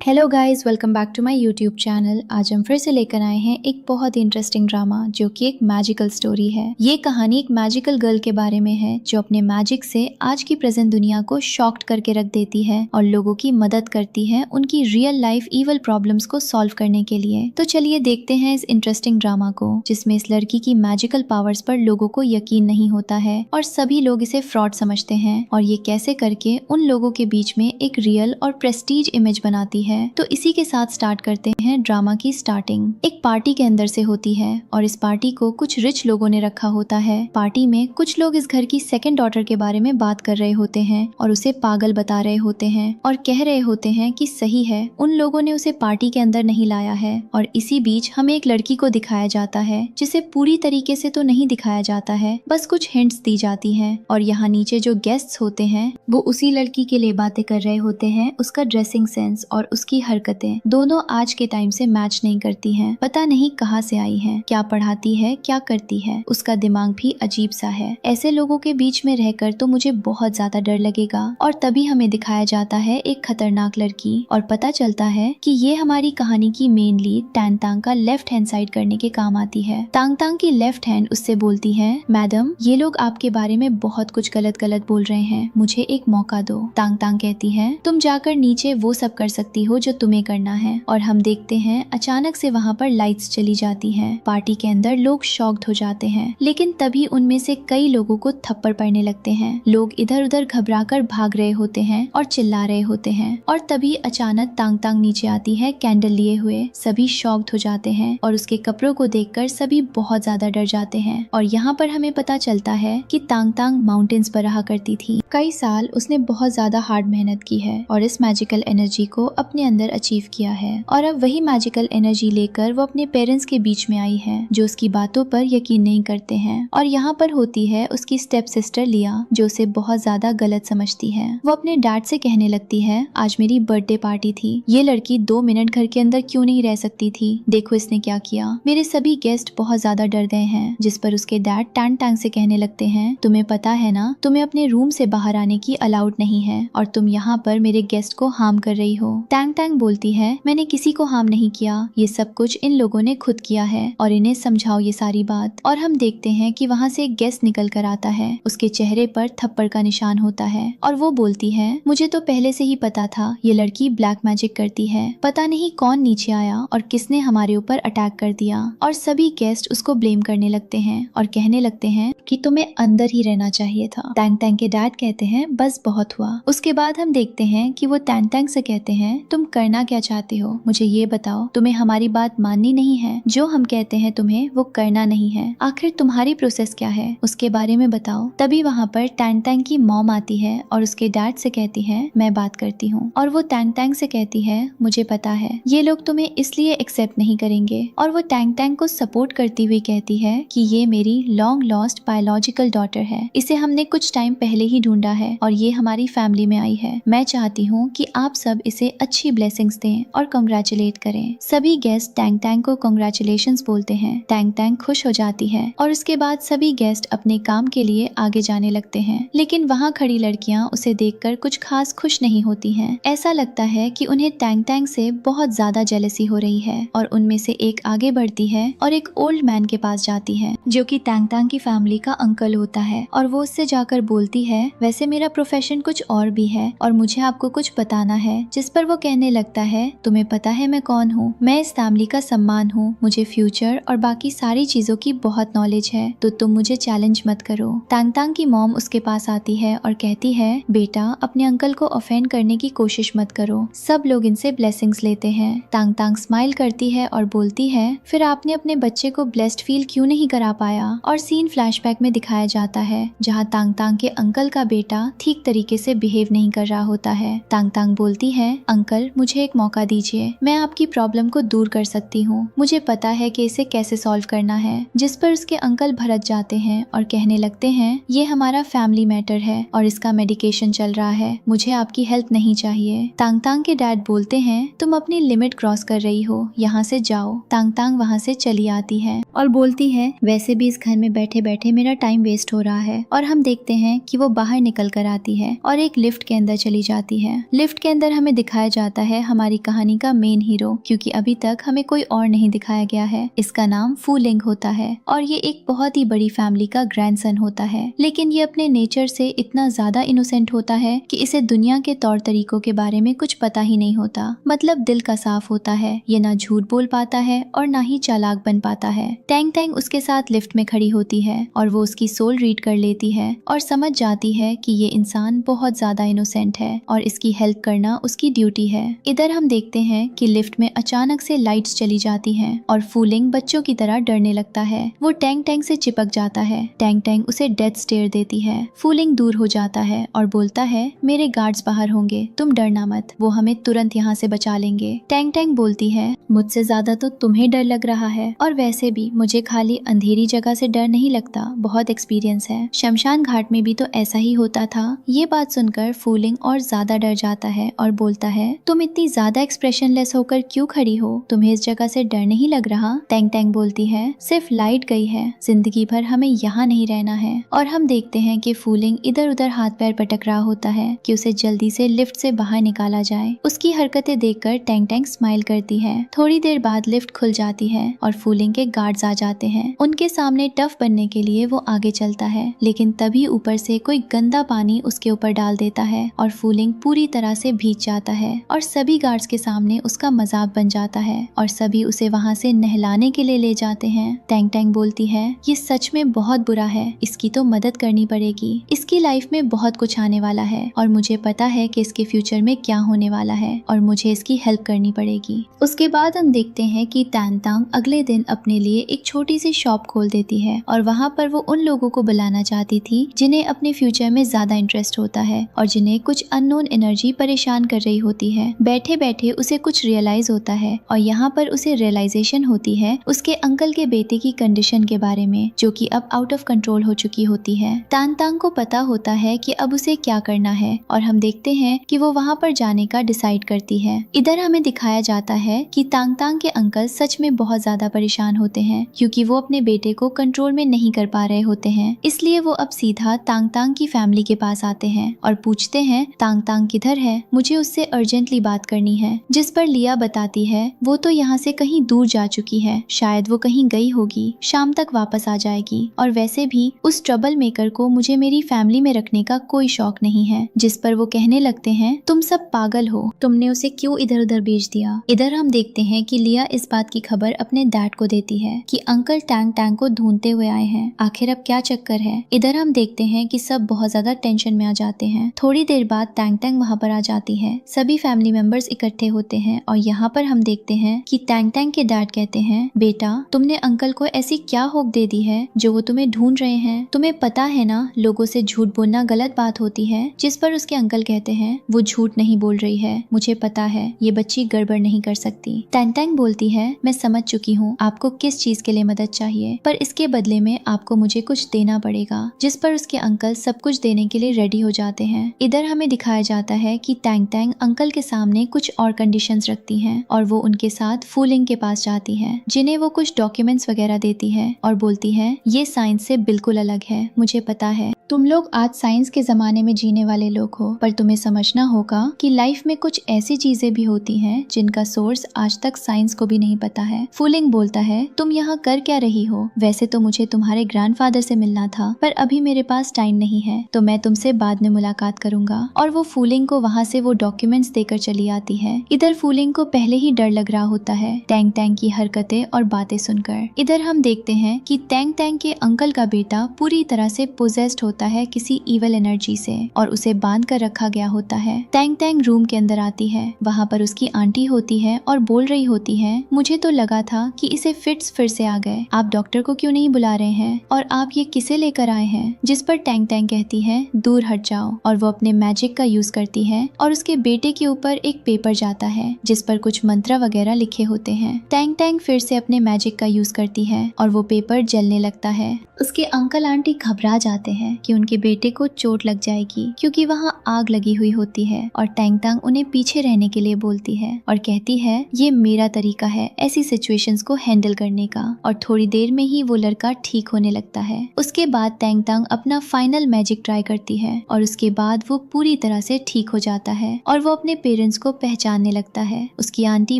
Hello guys, welcome back to my YouTube channel. आज हम फिर से लेकर आए हैं एक बहुत ही इंटरेस्टिंग ड्रामा जो कि एक मैजिकल स्टोरी है। ये कहानी एक मैजिकल गर्ल के बारे में है जो अपने मैजिक से आज की प्रेजेंट दुनिया को शॉक्ड करके रख देती है और लोगों की मदद करती है उनकी रियल लाइफ इवल प्रॉब्लम्स को सॉल्व करने के लिए। तो चलिए देखते हैं इस इंटरेस्टिंग ड्रामा को, जिसमें इस लड़की की मैजिकल पावर्स पर लोगों को यकीन नहीं होता है और सभी लोग इसे फ्रॉड समझते हैं, और ये कैसे करके उन लोगों के बीच में एक रियल और प्रेस्टीज इमेज बनाती है। तो इसी के साथ स्टार्ट करते हैं ड्रामा की स्टार्टिंग। एक पार्टी के अंदर से होती है और इस पार्टी को कुछ रिच लोगों ने रखा होता है। पार्टी में कुछ लोग इस घर की सेकंड डॉटर के बारे में बात कर रहे होते हैं और उसे पागल बता रहे होते हैं और कह रहे होते हैं कि सही है, उन लोगों ने उसे पार्टी के अंदर नहीं लाया है। और इसी बीच हमें एक लड़की को दिखाया जाता है जिसे पूरी तरीके से तो नहीं दिखाया जाता है, बस कुछ हिंट्स दी जाती हैं। और यहाँ नीचे जो गेस्ट्स होते हैं वो उसी लड़की के लिए बातें कर रहे होते हैं। उसका ड्रेसिंग सेंस और उसकी हरकतें दोनों आज के टाइम से मैच नहीं करती हैं। पता नहीं कहाँ से आई हैं, क्या पढ़ाती है, क्या करती है, उसका दिमाग भी अजीब सा है। ऐसे लोगों के बीच में रहकर तो मुझे बहुत ज्यादा डर लगेगा। और तभी हमें दिखाया जाता है एक खतरनाक लड़की और पता चलता है कि ये हमारी कहानी की मेन लीड टैन तांग का लेफ्ट हैंड साइड करने के काम आती है। तांग तांग की लेफ्ट हैंड उससे बोलती है, मैडम ये लोग आपके बारे में बहुत कुछ गलत गलत बोल रहे हैं, मुझे एक मौका दो। तांग तांग कहती है, तुम जाकर नीचे वो सब कर सकती हो जो तुम्हें करना है। और हम देखते हैं अचानक से वहाँ पर लाइट्स चली जाती हैं। पार्टी के अंदर लोग शॉक्ड हो जाते हैं, लेकिन तभी उनमें से कई लोगों को थप्पड़ पड़ने लगते हैं। लोग इधर उधर घबराकर भाग रहे होते हैं और चिल्ला रहे होते हैं। और तभी अचानक तांग तांग नीचे आती है कैंडल लिए हुए। सभी शॉक्ड हो जाते हैं और उसके कपड़ों को देखकर सभी बहुत ज्यादा डर जाते हैं। और यहाँ पर हमें पता चलता है कि तांग तांग माउंटेन्स पर रहा करती थी। कई साल उसने बहुत ज्यादा हार्ड मेहनत की है और इस मैजिकल एनर्जी को अपने अंदर अचीव किया है। और अब वही मैजिकल एनर्जी लेकर वो अपने पेरेंट्स के बीच में आई है जो उसकी बातों पर यकीन नहीं करते हैं। और यहाँ पर होती है उसकी स्टेप सिस्टर लिया जो उसे बहुत ज्यादा गलत समझती है। वो अपने डैड से कहने लगती है, आज मेरी बर्थडे पार्टी थी, ये लड़की 2 मिनट घर के अंदर क्यों नहीं रह सकती थी, देखो इसने क्या किया, मेरे सभी गेस्ट बहुत ज्यादा डर गए हैं। जिस पर उसके डैड टैन टैंग से कहने लगते हैं, तुम्हें पता है ना, तुम्हें अपने रूम से बाहर आने की अलाउड नहीं है और तुम यहाँ पर मेरे गेस्ट को हार्म कर रही हो। टैंग टैंग बोलती है, मैंने किसी को हार्म नहीं किया, ये सब कुछ इन लोगों ने खुद किया है और इन्हें समझाओ ये सारी बात। और हम देखते हैं कि वहाँ से एक गेस्ट निकल कर आता है, उसके चेहरे पर थप्पड़ का निशान होता है और वो बोलती है, मुझे तो पहले से ही पता था ये लड़की ब्लैक मैजिक करती है, पता नहीं कौन नीचे आया और किसने हमारे ऊपर अटैक कर दिया। और सभी गेस्ट उसको ब्लेम करने लगते हैं और कहने लगते हैं कि तुम्हें अंदर ही रहना चाहिए था। टैंग टैंग के डैड कहते हैं, बस बहुत हुआ। उसके बाद हम देखते हैं कि वो टैंग टैंग से कहते हैं, तुम करना क्या चाहते हो, मुझे ये बताओ, तुम्हें हमारी बात माननी नहीं है, जो हम कहते हैं तुम्हें वो करना नहीं है, आखिर तुम्हारी प्रोसेस क्या है उसके बारे में बताओ। तभी वहाँ पर टैंग टैंग की मॉम आती है और उसके डैड से कहती है, मैं बात करती हूँ। और वो टैंग टैंग से कहती है, मुझे पता है ये लोग तुम्हें इसलिए एक्सेप्ट नहीं करेंगे। और वो टैंग टैंग को सपोर्ट करती हुई कहती है कि ये मेरी लॉन्ग लॉस्ट बायोलॉजिकल डॉटर है, इसे हमने कुछ टाइम पहले ही ढूंढा है और ये हमारी फैमिली में आई है। मैं चाहती हूँ कि आप सब इसे अच्छी ब्लेसिंग्स दें और कांग्रेचुलेट करें। सभी गेस्ट टैंग टैंग को कांग्रेचुलेशंस बोलते हैं। टैंग टैंग खुश हो जाती है और उसके बाद सभी गेस्ट अपने काम के लिए आगे जाने लगते हैं। लेकिन वहाँ खड़ी लड़कियाँ उसे देखकर कुछ खास खुश नहीं होती हैं। ऐसा लगता है कि उन्हें टैंग टैंग से बहुत ज्यादा जेलसी हो रही है। और उनमें से एक आगे बढ़ती है और एक ओल्ड मैन के पास जाती है जो कि टैंग टैंग की फैमिली का अंकल होता है। और वो उससे जाकर बोलती है, वैसे मेरा प्रोफेशन कुछ और भी है और मुझे आपको कुछ बताना है। जिस पर वो कहने लगता है, तुम्हें पता है मैं कौन हूँ, मैं इस फैमिली का सम्मान हूँ, मुझे फ्यूचर और बाकी सारी चीजों की बहुत नॉलेज है, तो तुम मुझे चैलेंज मत करो। तांग तांग की मॉम उसके पास आती है और कहती है, बेटा अपने अंकल को ऑफेंड करने की कोशिश मत करो। सब लोग इनसे ब्लेसिंग्स लेते हैं। तांग तांग स्माइल करती है और बोलती है, फिर आपने अपने बच्चे को ब्लेस्ड फील क्यों नहीं करा पाया। और सीन फ्लैशबैक में दिखाया जाता है जहाँ तांग तांग के अंकल का बेटा ठीक तरीके से बिहेव नहीं कर रहा होता है। तांग तांग बोलती है, अंकल मुझे एक मौका दीजिए, मैं आपकी प्रॉब्लम को दूर कर सकती हूँ, मुझे पता है कि इसे कैसे सॉल्व करना है। जिस पर उसके अंकल भड़क जाते हैं और कहने लगते हैं, ये हमारा फैमिली मैटर है और इसका मेडिकेशन चल रहा है, मुझे आपकी हेल्प नहीं चाहिए। तांग तांग के डैड बोलते हैं, तुम अपनी लिमिट क्रॉस कर रही हो, यहाँ से जाओ। तांग तांग वहाँ से चली आती है और बोलती है, वैसे भी इस घर में बैठे बैठे मेरा टाइम वेस्ट हो रहा है। और हम देखते हैं कि वो बाहर निकल कर आती है और एक लिफ्ट के अंदर चली जाती है। लिफ्ट के अंदर हमें दिखाया जाता जाता है हमारी कहानी का मेन हीरो, क्योंकि अभी तक हमें कोई और नहीं दिखाया गया है। इसका नाम फू लिंग होता है और ये एक बहुत ही बड़ी फैमिली का ग्रैंडसन होता है, लेकिन ये अपने नेचर से इतना ज्यादा इनोसेंट होता है कि इसे दुनिया के तौर तरीकों के बारे में कुछ पता ही नहीं होता। मतलब दिल का साफ होता है, ये ना झूठ बोल पाता है और ना ही चालाक बन पाता है। टैंग टैंग उसके साथ लिफ्ट में खड़ी होती है और वो उसकी सोल रीड कर लेती है और समझ जाती है कि ये इंसान बहुत ज्यादा इनोसेंट है और इसकी हेल्प करना उसकी ड्यूटी है। इधर हम देखते हैं कि लिफ्ट में अचानक से लाइट्स चली जाती हैं और फू लिंग बच्चों की तरह डरने लगता है। वो टैंग टैंग से चिपक जाता है। टैंग टैंग उसे डेथ स्टेयर देती है। फू लिंग दूर हो जाता है और बोलता है, मेरे गार्ड्स बाहर होंगे, तुम डरना मत, वो हमें तुरंत यहाँ से बचा लेंगे। टैंग टैंग बोलती है, मुझसे ज्यादा तो तुम्हें डर लग रहा है, और वैसे भी मुझे खाली अंधेरी जगह से डर नहीं लगता, बहुत एक्सपीरियंस है। शमशान घाट में भी तो ऐसा ही होता था। ये बात सुनकर फू लिंग और ज्यादा डर जाता है और बोलता है, तुम इतनी ज्यादा एक्सप्रेशनलेस होकर क्यों खड़ी हो, तुम्हें इस जगह से डर नहीं लग रहा? टैंग टैंग बोलती है, सिर्फ लाइट गई है, जिंदगी भर हमें यहाँ नहीं रहना है। और हम देखते हैं कि फू लिंग इधर उधर हाथ पैर पटक रहा होता है कि उसे जल्दी से लिफ्ट से बाहर निकाला जाए। उसकी हरकतें देखकर टैंग टैंग स्माइल करती है। थोड़ी देर बाद लिफ्ट खुल जाती है और फू लिंग के गार्ड्स आ जाते हैं। उनके सामने टफ बनने के लिए वो आगे चलता है, लेकिन तभी ऊपर से कोई गंदा पानी उसके ऊपर डाल देता है और फू लिंग पूरी तरह से भीग जाता है और सभी गार्ड्स के सामने उसका मजाक बन जाता है और सभी उसे वहाँ से नहलाने के लिए ले जाते हैं। टैंग टैंग बोलती है, ये सच में बहुत बुरा है, इसकी तो मदद करनी पड़ेगी। इसकी लाइफ में बहुत कुछ आने वाला है और मुझे पता है कि इसके फ्यूचर में क्या होने वाला है और मुझे इसकी हेल्प करनी पड़ेगी। उसके बाद हम देखते हैं कि टैन तांग अगले दिन अपने लिए एक छोटी सी शॉप खोल देती है और वहाँ पर वो उन लोगों को बुलाना चाहती थी जिन्हें अपने फ्यूचर में ज्यादा इंटरेस्ट होता है और जिन्हें कुछ अननोन एनर्जी परेशान कर रही होती है। बैठे बैठे उसे कुछ रियलाइज होता है और यहाँ पर उसे रियलाइजेशन होती है उसके अंकल के बेटे की कंडीशन के बारे में, जो कि अब आउट ऑफ कंट्रोल हो चुकी होती है। तान तांग को पता होता है कि अब उसे क्या करना है और हम देखते हैं कि वो वहाँ पर जाने का डिसाइड करती है। इधर हमें दिखाया जाता है कि तांग तांग के अंकल सच में बहुत ज्यादा परेशान होते हैं क्योंकि वो अपने बेटे को कंट्रोल में नहीं कर पा रहे होते हैं। इसलिए वो अब सीधा तांग तांग की फैमिली के पास आते हैं और पूछते हैं, तांग तांग किधर है, मुझे उससे अर्जेंटली बात करनी है। जिस पर लिया बताती है, वो तो यहाँ से कहीं दूर जा चुकी है, शायद वो कहीं गई होगी, शाम तक वापस आ जाएगी। और वैसे भी उस ट्रबल मेकर को मुझे मेरी फैमिली में रखने का कोई शौक नहीं है। जिस पर वो कहने लगते हैं, तुम सब पागल हो, तुमने उसे क्यों इधर उधर भेज दिया। इधर हम देखते हैं कि लिया इस बात की खबर अपने डैड को देती है कि अंकल टैंग टैंग को ढूंढते हुए आए हैं, आखिर अब क्या चक्कर है। इधर हम देखते हैं कि सब बहुत ज्यादा टेंशन में आ जाते हैं। थोड़ी देर बाद टैंग टैंग वहाँ पर आ जाती है। सभी फैमिली मेंबर्स इकट्ठे होते हैं और यहाँ पर हम देखते हैं कि टैंग टैंग के डैड कहते हैं, बेटा तुमने अंकल को ऐसी क्या होप दे दी है जो वो तुम्हें ढूंढ रहे हैं। तुम्हें पता है ना, लोगों से झूठ बोलना गलत बात होती है। जिस पर उसके अंकल कहते हैं, वो झूठ नहीं बोल रही है, मुझे पता है ये बच्ची गड़बड़ नहीं कर सकती। टैंग टैंग बोलती है, मैं समझ चुकी हूँ आपको किस चीज के लिए मदद चाहिए, पर इसके बदले में आपको मुझे कुछ देना पड़ेगा। जिस पर उसके अंकल सब कुछ देने के लिए रेडी हो जाते हैं। इधर हमें दिखाया जाता है कि टैंग टैंग अंकल के सामने कुछ और कंडीशंस रखती हैं और वो उनके साथ फू लिंग के पास जाती है, जिन्हें वो कुछ डॉक्यूमेंट्स वगैरह देती है और बोलती है, ये साइंस से बिल्कुल अलग है, मुझे पता है तुम लोग आज साइंस के जमाने में जीने वाले लोग हो, पर तुम्हें समझना होगा कि लाइफ में कुछ ऐसी चीजें भी होती हैं जिनका सोर्स आज तक साइंस को भी नहीं पता है। फू लिंग बोलता है, तुम यहाँ कर क्या रही हो, वैसे तो मुझे तुम्हारे ग्रैंडफादर से मिलना था, पर अभी मेरे पास टाइम नहीं है, तो मैं तुमसे बाद में मुलाकात करूंगा। और वो फू लिंग को वहाँ से वो डॉक्यूमेंट्स देकर चली आती है। इधर फू लिंग को पहले ही डर लग रहा होता है टैंग टैंग की हरकतें और बातें सुनकर। इधर हम देखते हैं कि टैंग टैंग के अंकल का बेटा पूरी तरह से पोजेस्ड होता है किसी इवल एनर्जी से और उसे बांध कर रखा गया होता है। टैंग टैंग रूम के अंदर आती है, वहाँ पर उसकी आंटी होती है और बोल रही होती है, मुझे तो लगा था कि इसे फिट्स फिर से आ गए, आप डॉक्टर को क्यों नहीं बुला रहे हैं और आप ये किसे लेकर आए हैं। जिस पर टैंग टैंग कहती है, दूर हट जाओ, और वो अपने मैजिक का यूज करती है और उसके बेटे के ऊपर एक पेपर जाता है जिस पर कुछ मंत्र वगैरह लिखे होते हैं। टैंग टैंग फिर से अपने मैजिक का यूज करती है और वो पेपर जलने लगता है। उसके अंकल आंटी घबरा जाते हैं कि उनके बेटे को चोट लग जाएगी क्योंकि वहाँ आग लगी हुई होती है और टैंग तांग उन्हें पीछे रहने के लिए बोलती है और कहती है ये मेरा तरीका है ऐसी सिचुएशंस को हैंडल करने का। और थोड़ी देर में ही वो लड़का ठीक होने लगता है। उसके बाद टैंग तांग अपना फाइनल मैजिक ट्राई करती है और उसके बाद वो पूरी तरह से ठीक हो जाता है और वो अपने पेरेंट्स को पहचानने लगता है। उसकी आंटी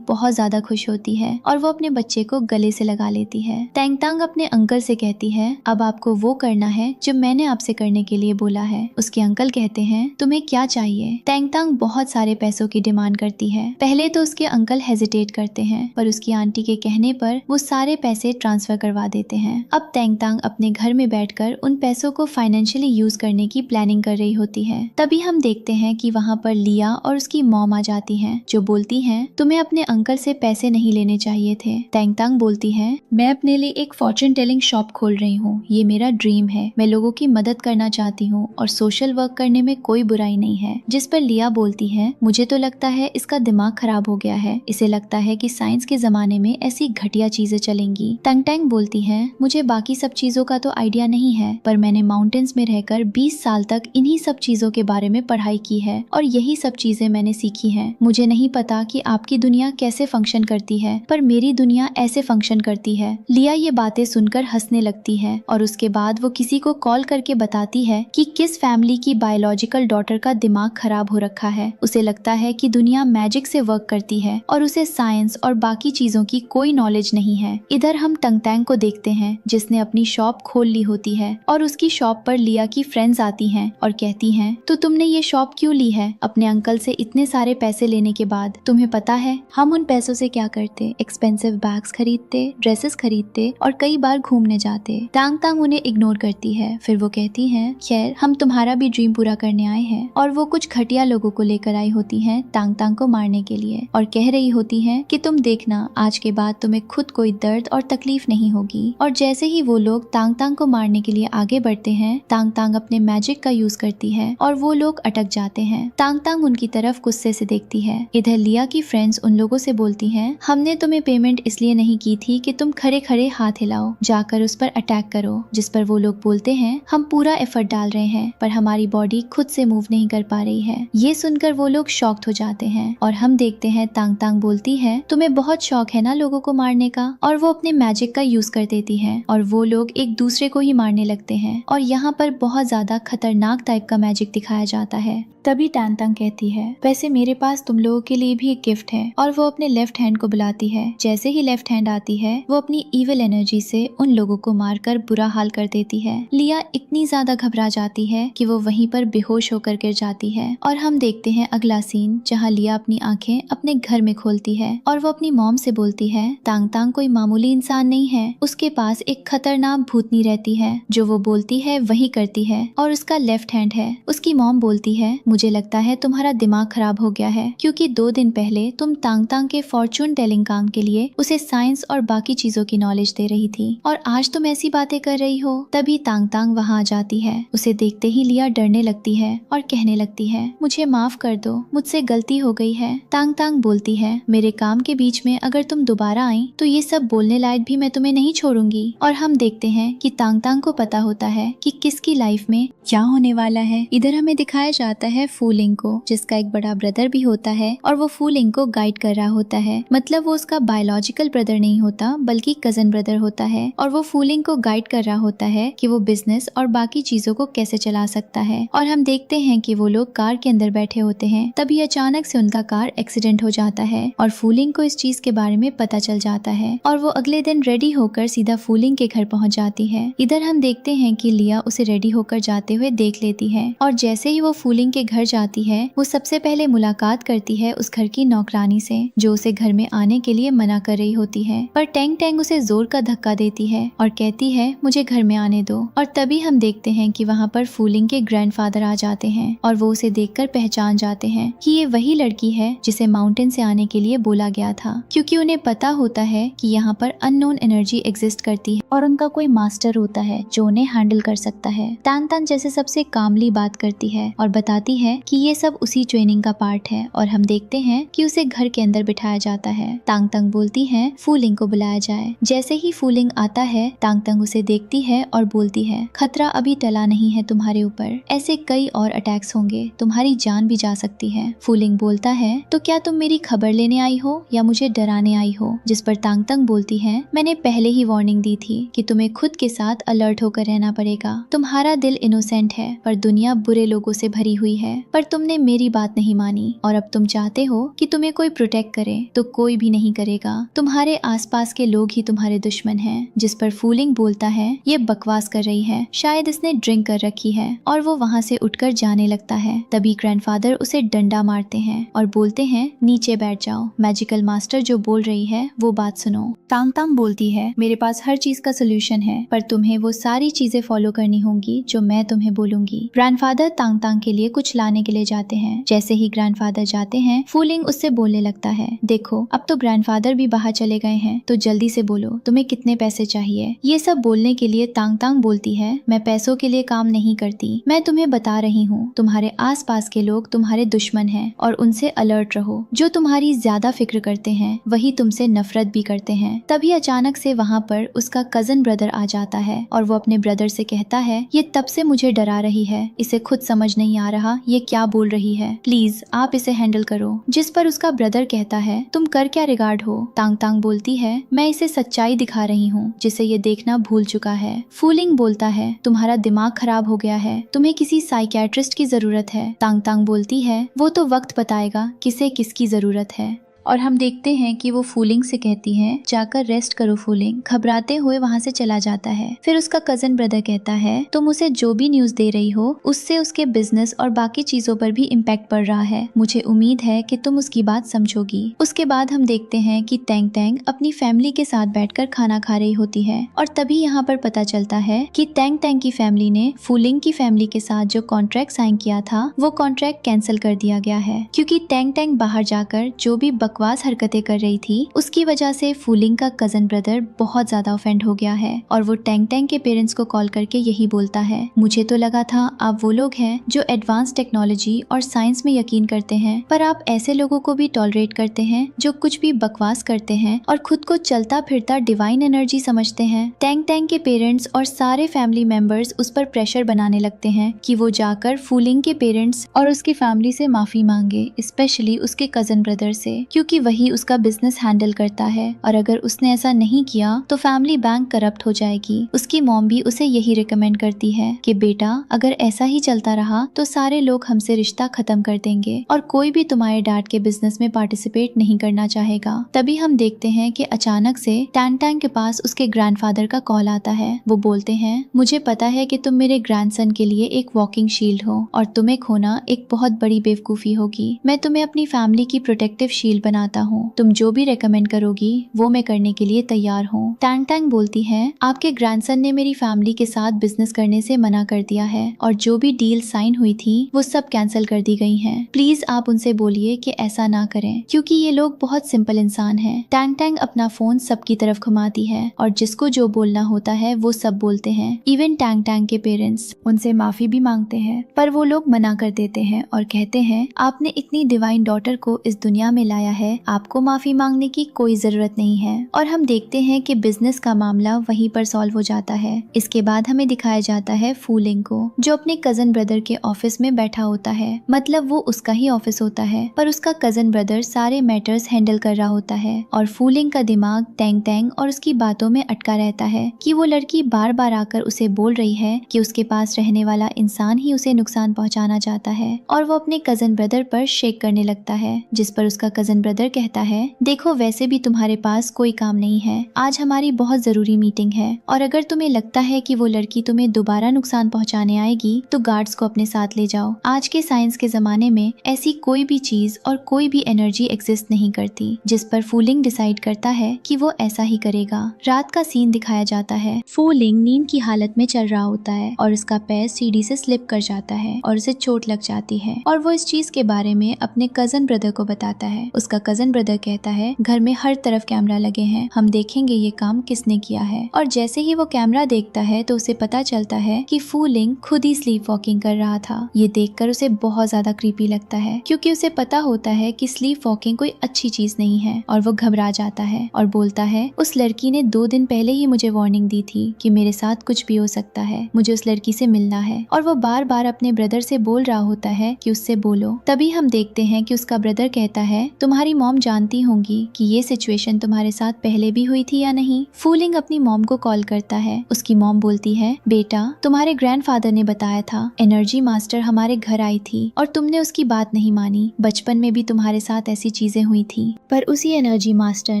बहुत ज्यादा खुश होती है और वो अपने बच्चे को गले से लगा लेती है। टैंग तांग अपने अंकल से कहती है अब आपको वो करना है जो मैंने आपसे करने के लिए बोला है। उसके अंकल कहते हैं तुम्हें क्या चाहिए। टैंग तांग बहुत सारे पैसों की डिमांड करती है। पहले तो उसके अंकल हेजिटेट करते हैं पर उसकी आंटी के कहने पर वो सारे पैसे ट्रांसफर करवा देते हैं। अब टैंग तांग अपने घर में बैठकर उन पैसों को फाइनेंशियली यूज करने की प्लानिंग कर रही होती है। तभी हम देखते हैं कि वहाँ पर लिया और उसकी मॉम आ जाती हैं जो बोलती हैं तुम्हें अपने अंकल से पैसे नहीं लेने चाहिए थे। टैंग तांग बोलती है मैं अपने लिए एक फॉर्चून टेलिंग शॉप खोल रही हूँ, ये मेरा ड्रीम है, मैं लोगों की मदद करना चाहती हूँ और सोशल वर्क करने में कोई बुराई नहीं है। जिस पर लिया बोलती है मुझे तो लगता है इसका दिमाग खराब हो गया है, इसे लगता है कि साइंस के जमाने में ऐसी घटिया चीजें चलेंगी। टैंग तांग बोलती है मुझे बाकी सब चीजों का तो आइडिया नहीं है पर मैंने माउंटेन्स में रहकर 20 साल तक इन्हीं सब चीजों के बारे में पढ़ाई की है और यही सब चीजें मैंने सीखी हैं। मुझे नहीं पता कि आपकी दुनिया कैसे फंक्शन करती है पर मेरी दुनिया ऐसे फंक्शन करती है। लिया ये बातें सुनकर हंसने लगती है और उसके बाद वो किसी को कॉल करके बताती है कि किस फैमिली की बायोलॉजिकल डॉटर का दिमाग खराब हो रखा है। उसे लगता है कि दुनिया मैजिक से वर्क करती है और उसे साइंस और बाकी चीजों की कोई नॉलेज नहीं है। इधर हम टैंग तांग को देखते हैं जिसने अपनी शॉप खोल ली होती है और उसकी शॉप पर लिया की फ्रेंड्स आती हैं और कहती हैं तो तुमने ये शॉप क्यों ली है अपने अंकल से इतने सारे पैसे लेने के बाद? तुम्हें पता है हम उन पैसों से क्या करते, एक्सपेंसिव बैग्स खरीदते, ड्रेसेस खरीदते और कई बार घूमने जाते। टैंग तांग उन्हें इग्नोर करती है। फिर वो कहती है खैर हम तुम्हारा भी ड्रीम पूरा करने आए हैं और वो कुछ घटिया लोगों को लेकर आई होती हैं टैंग तांग को मारने के लिए और कह रही होती हैं कि तुम देखना आज के बाद तुम्हें खुद कोई दर्द और तकलीफ नहीं होगी। और जैसे ही वो लोग टैंग तांग को मारने के लिए आगे बढ़ते हैं टैंग तांग अपने मैजिक का यूज करती है और वो लोग अटक जाते हैं। टैंग तांग उनकी तरफ गुस्से से देखती है। इधर लिया की फ्रेंड्स उन लोगों से बोलती हैं हमने तुम्हें पेमेंट इसलिए नहीं की थी कि तुम खड़े खड़े हाथ हिलाओ, जाकर उस पर अटैक करो। जिस पर वो लोग बोलते हैं हम पूरा एफर्ट डाल रहे हैं पर हमारी बॉडी खुद से मूव नहीं कर पा रही है। ये सुनकर वो लोग शॉक्ड हो जाते हैं और हम देखते हैं टैंग तांग बोलती है तुम्हें बहुत शौक है ना लोगों को मारने का, और वो अपने मैजिक का यूज कर देती है और वो लोग एक दूसरे को ही मारने लगते हैं और यहाँ पर बहुत ज्यादा खतरनाक टाइप का मैजिक दिखाया जाता है। तभी टैंग तांग कहती है वैसे मेरे पास तुम लोगों के लिए भी एक गिफ्ट है और वो अपने लेफ्ट हैंड को बुलाती है। जैसे ही लेफ्ट हैंड आती है वो अपनी इविल एनर्जी से उन लोगों को मारकर बुरा हाल कर देती है। लिया इतनी ज्यादा घबरा जाती है कि वो वहीं पर बेहोश होकर गिर जाती है और हम देखते हैं अगला सीन जहाँ लिया अपनी आंखें अपने घर में खोलती है और वो अपनी मॉम से बोलती है टैंग तांग कोई मामूली इंसान नहीं है, उसके पास एक खतरनाक भूतनी रहती है, जो वो बोलती है वही करती है और उसका लेफ्ट हैंड है। उसकी मॉम बोलती है मुझे लगता है तुम्हारा दिमाग खराब हो गया है क्योंकि 2 दिन पहले तुम टैंग तांग के फॉर्चून टेलिंग काम के लिए उसे साइंस और बाकी चीजों की नॉलेज दे रही थी और आज तुम ऐसी बातें कर रही हो। तभी टैंग तांग वहाँ आ जाती है। उसे देखते ही लिया डरने लगती है और कहने लगती है मुझे माफ कर दो, मुझसे गलती हो गई है। टैंग तांग बोलती है मेरे काम के बीच में अगर तुम दोबारा आई तो ये सब बोलने लायक भी मैं तुम्हें नहीं छोड़ूंगी। और हम देखते हैं कि टैंग तांग को पता होता है कि किसकी लाइफ में क्या होने वाला है। इधर हमें दिखाया जाता है फूलिंग को, जिसका एक बड़ा ब्रदर भी होता है और वो फूलिंग को गाइड कर रहा होता है। मतलब वो उसका बायोलॉजिकल ब्रदर नहीं होता बल्कि कजन ब्रदर होता है और वो फूलिंग को गाइड कर रहा होता है कि वो बिजनेस और बाकी चीजों को कैसे चला सकता है। और हम देखते हैं कि वो लोग कार के अंदर बैठे होते हैं, तभी अचानक से उनका कार एक्सीडेंट हो जाता है और फूलिंग को इस चीज के बारे में पता चल जाता है और वो अगले दिन रेडी होकर सीधा फूलिंग के घर पहुंच जाती है। इधर हम देखते हैं कि लिया उसे रेडी होकर जाते हुए देख लेती है और जैसे ही वो फूलिंग के घर जाती है वो सबसे पहले मुलाकात करती है उस घर की नौकरानी से, जो उसे घर में आने के लिए मना कर रही होती है। पर टैंग तांग उसे जोर का धक्का देती है और कहती है मुझे घर में आने दो। और तभी हम देखते हैं कि वहाँ पर फूलिंग के ग्रैंडफादर आ जाते हैं और वो उसे देखकर पहचान जाते हैं कि ये वही लड़की है जिसे माउंटेन से आने के लिए बोला गया था, क्योंकि उन्हें पता होता है कि यहाँ पर अननोन एनर्जी एग्जिस्ट करती है और उनका कोई मास्टर होता है जो उन्हें हैंडल कर सकता है। तांग तांग जैसे सबसे कामली बात करती है और बताती है कि ये सब उसी ट्रेनिंग का पार्ट है और हम देखते हैं कि उसे घर के अंदर बिठाया जाता है। तांग तांग बोलती है फूलिंग को बुलाया जाए। जैसे ही फूलिंग आता है तांग तांग उसे देखती है और बोलती है खतरा अभी टला नहीं है तुम्हारे ऊपर, ऐसे कई और अटैक्स होंगे, तुम्हारी जान भी जा सकती है। फूलिंग बोलता है तो क्या तुम मेरी खबर लेने आई हो या मुझे डराने आई हो? जिस पर तांग तांग बोलती है मैंने पहले ही वार्निंग दी थी कि तुम्हें खुद के साथ अलर्ट होकर रहना पड़ेगा। तुम्हारा दिल इनोसेंट है पर दुनिया बुरे लोगों से भरी हुई है, पर तुमने मेरी बात नहीं मानी और अब तुम चाहते हो कि तुम्हें कोई प्रोटेक्ट करे तो कोई भी नहीं करेगा, तुम्हारे आसपास के लोग ही तुम्हारे दुश्मन हैं। जिस पर फूलिंग बोलता है ये बकवास कर रही है, शायद इसने ड्रिंक कर रखी है और वो वहाँ से उठकर जाने लगता है। तभी ग्रैंडफादर उसे डंडा मारते हैं और बोलते हैं नीचे बैठ जाओ, मैजिकल मास्टर जो बोल रही है वो बात सुनो। तांग तांग बोलती है मेरे पास हर चीज का सोल्यूशन है पर तुम्हें वो सारी चीजें फॉलो करनी होंगी जो मैं तुम्हें बोलूंगी। ग्रैंडफादर तांग तांग के लिए कुछ लाने के लिए जाते हैं। जैसे ही ग्रैंडफादर जाते हैं फूलिंग उससे बोलने लगता है देखो अब तो ग्रैंडफादर भी बाहर चले गए हैं तो जल्दी से बोलो तुम्हें कितने पैसे चाहिए। ये सब बोलने के लिए तांग तांग बोलती है मैं पैसों के लिए काम नहीं करती, मैं तुम्हें बता रही हूँ तुम्हारे आसपास के लोग तुम्हारे दुश्मन हैं और उनसे अलर्ट रहो। जो तुम्हारी ज्यादा फिक्र करते हैं वही तुमसे नफरत भी करते हैं। तभी अचानक से वहाँ पर उसका कजन ब्रदर आ जाता है और वो अपने ब्रदर से कहता है ये तब से मुझे डरा रही है, इसे खुद समझ नहीं आ रहा ये क्या बोल रही है, प्लीज आप इसे हैंडल करो। जिस पर उसका ब्रदर कहता है तुम कर क्या रिगार्ड हो? तांग तांग बोलती है मैं इसे सच्चाई दिखा रही हूँ जिसे ये देखना भूल चुका है। फूलिंग बोलता है तुम्हारा दिमाग खराब हो गया है, तुम्हें किसी साइकियाट्रिस्ट की जरूरत है। तांग तांग बोलती है वो तो वक्त बताएगा किसे किसकी जरूरत है। और हम देखते हैं कि वो फूलिंग से कहती है जाकर रेस्ट करो फूलिंग, घबराते हुए वहाँ से चला जाता है। फिर उसका कजन ब्रदर कहता है तुम उसे जो भी न्यूज दे रही हो उससे उसके बिजनेस और बाकी चीजों पर भी इम्पैक्ट पड़ रहा है, मुझे उम्मीद है कि तुम उसकी बात समझोगी। उसके बाद हम देखते हैं कि तैंग तैंग अपनी फैमिली के साथ बैठकर खाना खा रही होती है और तभी यहाँ पर पता चलता है कि तैंग तैंग की फैमिली ने फूलिंग की फैमिली के साथ जो कॉन्ट्रैक्ट साइन किया था वो कॉन्ट्रैक्ट कैंसिल कर दिया गया है, क्योंकि तैंग तैंग बाहर जाकर जो भी बकवास हरकतें कर रही थी उसकी वजह से फूलिंग का कजन ब्रदर बहुत ज्यादा ऑफेंड हो गया है और वो टैंग टैंग के पेरेंट्स को कॉल करके यही बोलता है मुझे तो लगा था आप वो लोग हैं जो एडवांस टेक्नोलॉजी और साइंस में यकीन करते हैं, पर आप ऐसे लोगों को भी टॉलरेट करते हैं जो कुछ भी बकवास करते हैं और खुद को चलता फिरता डिवाइन एनर्जी समझते हैं। टैंग टैंग के पेरेंट्स और सारे फैमिली मेंबर्स उस पर प्रेशर बनाने लगते हैं कि वो जाकर फूलिंग के पेरेंट्स और उसकी फैमिली से माफी मांगे, स्पेशली उसके कजन ब्रदर से, क्योंकि वही उसका बिजनेस हैंडल करता है और अगर उसने ऐसा नहीं किया तो फैमिली बैंक करप्ट हो जाएगी। उसकी मॉम भी उसे यही रिकमेंड करती है कि बेटा अगर ऐसा ही चलता रहा तो सारे लोग हमसे रिश्ता खत्म कर देंगे और कोई भी तुम्हारे डैड के बिजनेस में पार्टिसिपेट नहीं करना चाहेगा। तभी हम देखते हैं कि अचानक से टैंग टैंग के पास उसके ग्रैंडफादर का कॉल आता है। वो बोलते हैं मुझे पता है कि तुम मेरे ग्रैंडसन के लिए एक वॉकिंग शील्ड हो और तुम्हें खोना एक बहुत बड़ी बेवकूफी होगी। मैं तुम्हें अपनी फैमिली की प्रोटेक्टिव शील्ड बनाता हूँ, तुम जो भी रेकमेंड करोगी वो मैं करने के लिए तैयार हूँ। टैंग टैंग बोलती है आपके ग्रैंडसन ने मेरी फैमिली के साथ बिजनेस करने से मना कर दिया है और जो भी डील साइन हुई थी वो सब कैंसिल कर दी गई हैं। प्लीज आप उनसे बोलिए कि ऐसा ना करें क्योंकि ये लोग बहुत सिंपल इंसान हैं। टैंग टैंग अपना फोन सबकी तरफ घुमाती है और जिसको जो बोलना होता है वो सब बोलते हैं। इवन टैंग टैंग के पेरेंट्स उनसे माफी भी मांगते हैं पर वो लोग मना कर देते हैं और कहते हैं आपने इतनी डिवाइन डॉटर को इस दुनिया में लाया है, आपको माफी मांगने की कोई जरूरत नहीं है। और हम देखते हैं कि बिजनेस का मामला वहीं पर सॉल्व हो जाता है। इसके बाद हमें दिखाया जाता है फूलिंग को जो अपने कजन ब्रदर के ऑफिस में बैठा होता है, मतलब वो उसका ही ऑफिस होता है पर उसका कजन ब्रदर सारे मैटर्स हैंडल कर रहा होता है और फूलिंग का दिमाग टैंग टैंग और उसकी बातों में अटका रहता है कि वो लड़की बार बार आकर उसे बोल रही है कि उसके पास रहने वाला इंसान ही उसे नुकसान पहुंचाना चाहता है और वो अपने कजन ब्रदर पर शेक करने लगता है। जिस पर उसका कजन ब्रदर कहता है देखो वैसे भी तुम्हारे पास कोई काम नहीं है, आज हमारी बहुत जरूरी मीटिंग है और अगर तुम्हें लगता है कि वो लड़की तुम्हें दोबारा नुकसान पहुंचाने आएगी तो गार्ड्स को अपने साथ ले जाओ। आज के साइंस के जमाने में ऐसी कोई भी चीज और कोई भी एनर्जी एग्जिस्ट नहीं करती। जिस पर फूलिंग डिसाइड करता है कि वो ऐसा ही करेगा। रात का सीन दिखाया जाता है। फूलिंग नींद की हालत में चल रहा होता है और उसका पैर सीढ़ी से स्लिप कर जाता है और उसे चोट लग जाती है और वो इस चीज के बारे में अपने कजन ब्रदर को बताता है। उसका कजन ब्रदर कहता है घर में हर तरफ कैमरा लगे हैं, हम देखेंगे ये काम किसने किया है। और जैसे ही वो कैमरा देखता है तो उसे पता चलता है कि फू लिंग खुद ही स्लीप वॉकिंग कर रहा था। ये देखकर उसे बहुत ज्यादा क्रीपी लगता है क्योंकि उसे पता होता है कि स्लीप वॉकिंग कोई अच्छी चीज नहीं है और वो घबरा जाता है और बोलता है उस लड़की ने 2 दिन पहले ही मुझे वार्निंग दी थी कि मेरे साथ कुछ भी हो सकता है, मुझे उस लड़की से मिलना है। और वो बार बार अपने ब्रदर से बोल रहा होता है कि उससे बोलो। तभी हम देखते हैं कि उसका ब्रदर कहता है तुम्हारी मॉम जानती होंगी कि ये सिचुएशन तुम्हारे साथ पहले भी हुई थी या नहीं। फू लिंग अपनी मॉम को कॉल करता है। उसकी मॉम बोलती है बेटा तुम्हारे ग्रैंडफादर ने बताया था एनर्जी मास्टर हमारे घर आई थी और तुमने उसकी बात नहीं मानी। बचपन में भी तुम्हारे साथ ऐसी चीजें हुई थी पर उसी एनर्जी मास्टर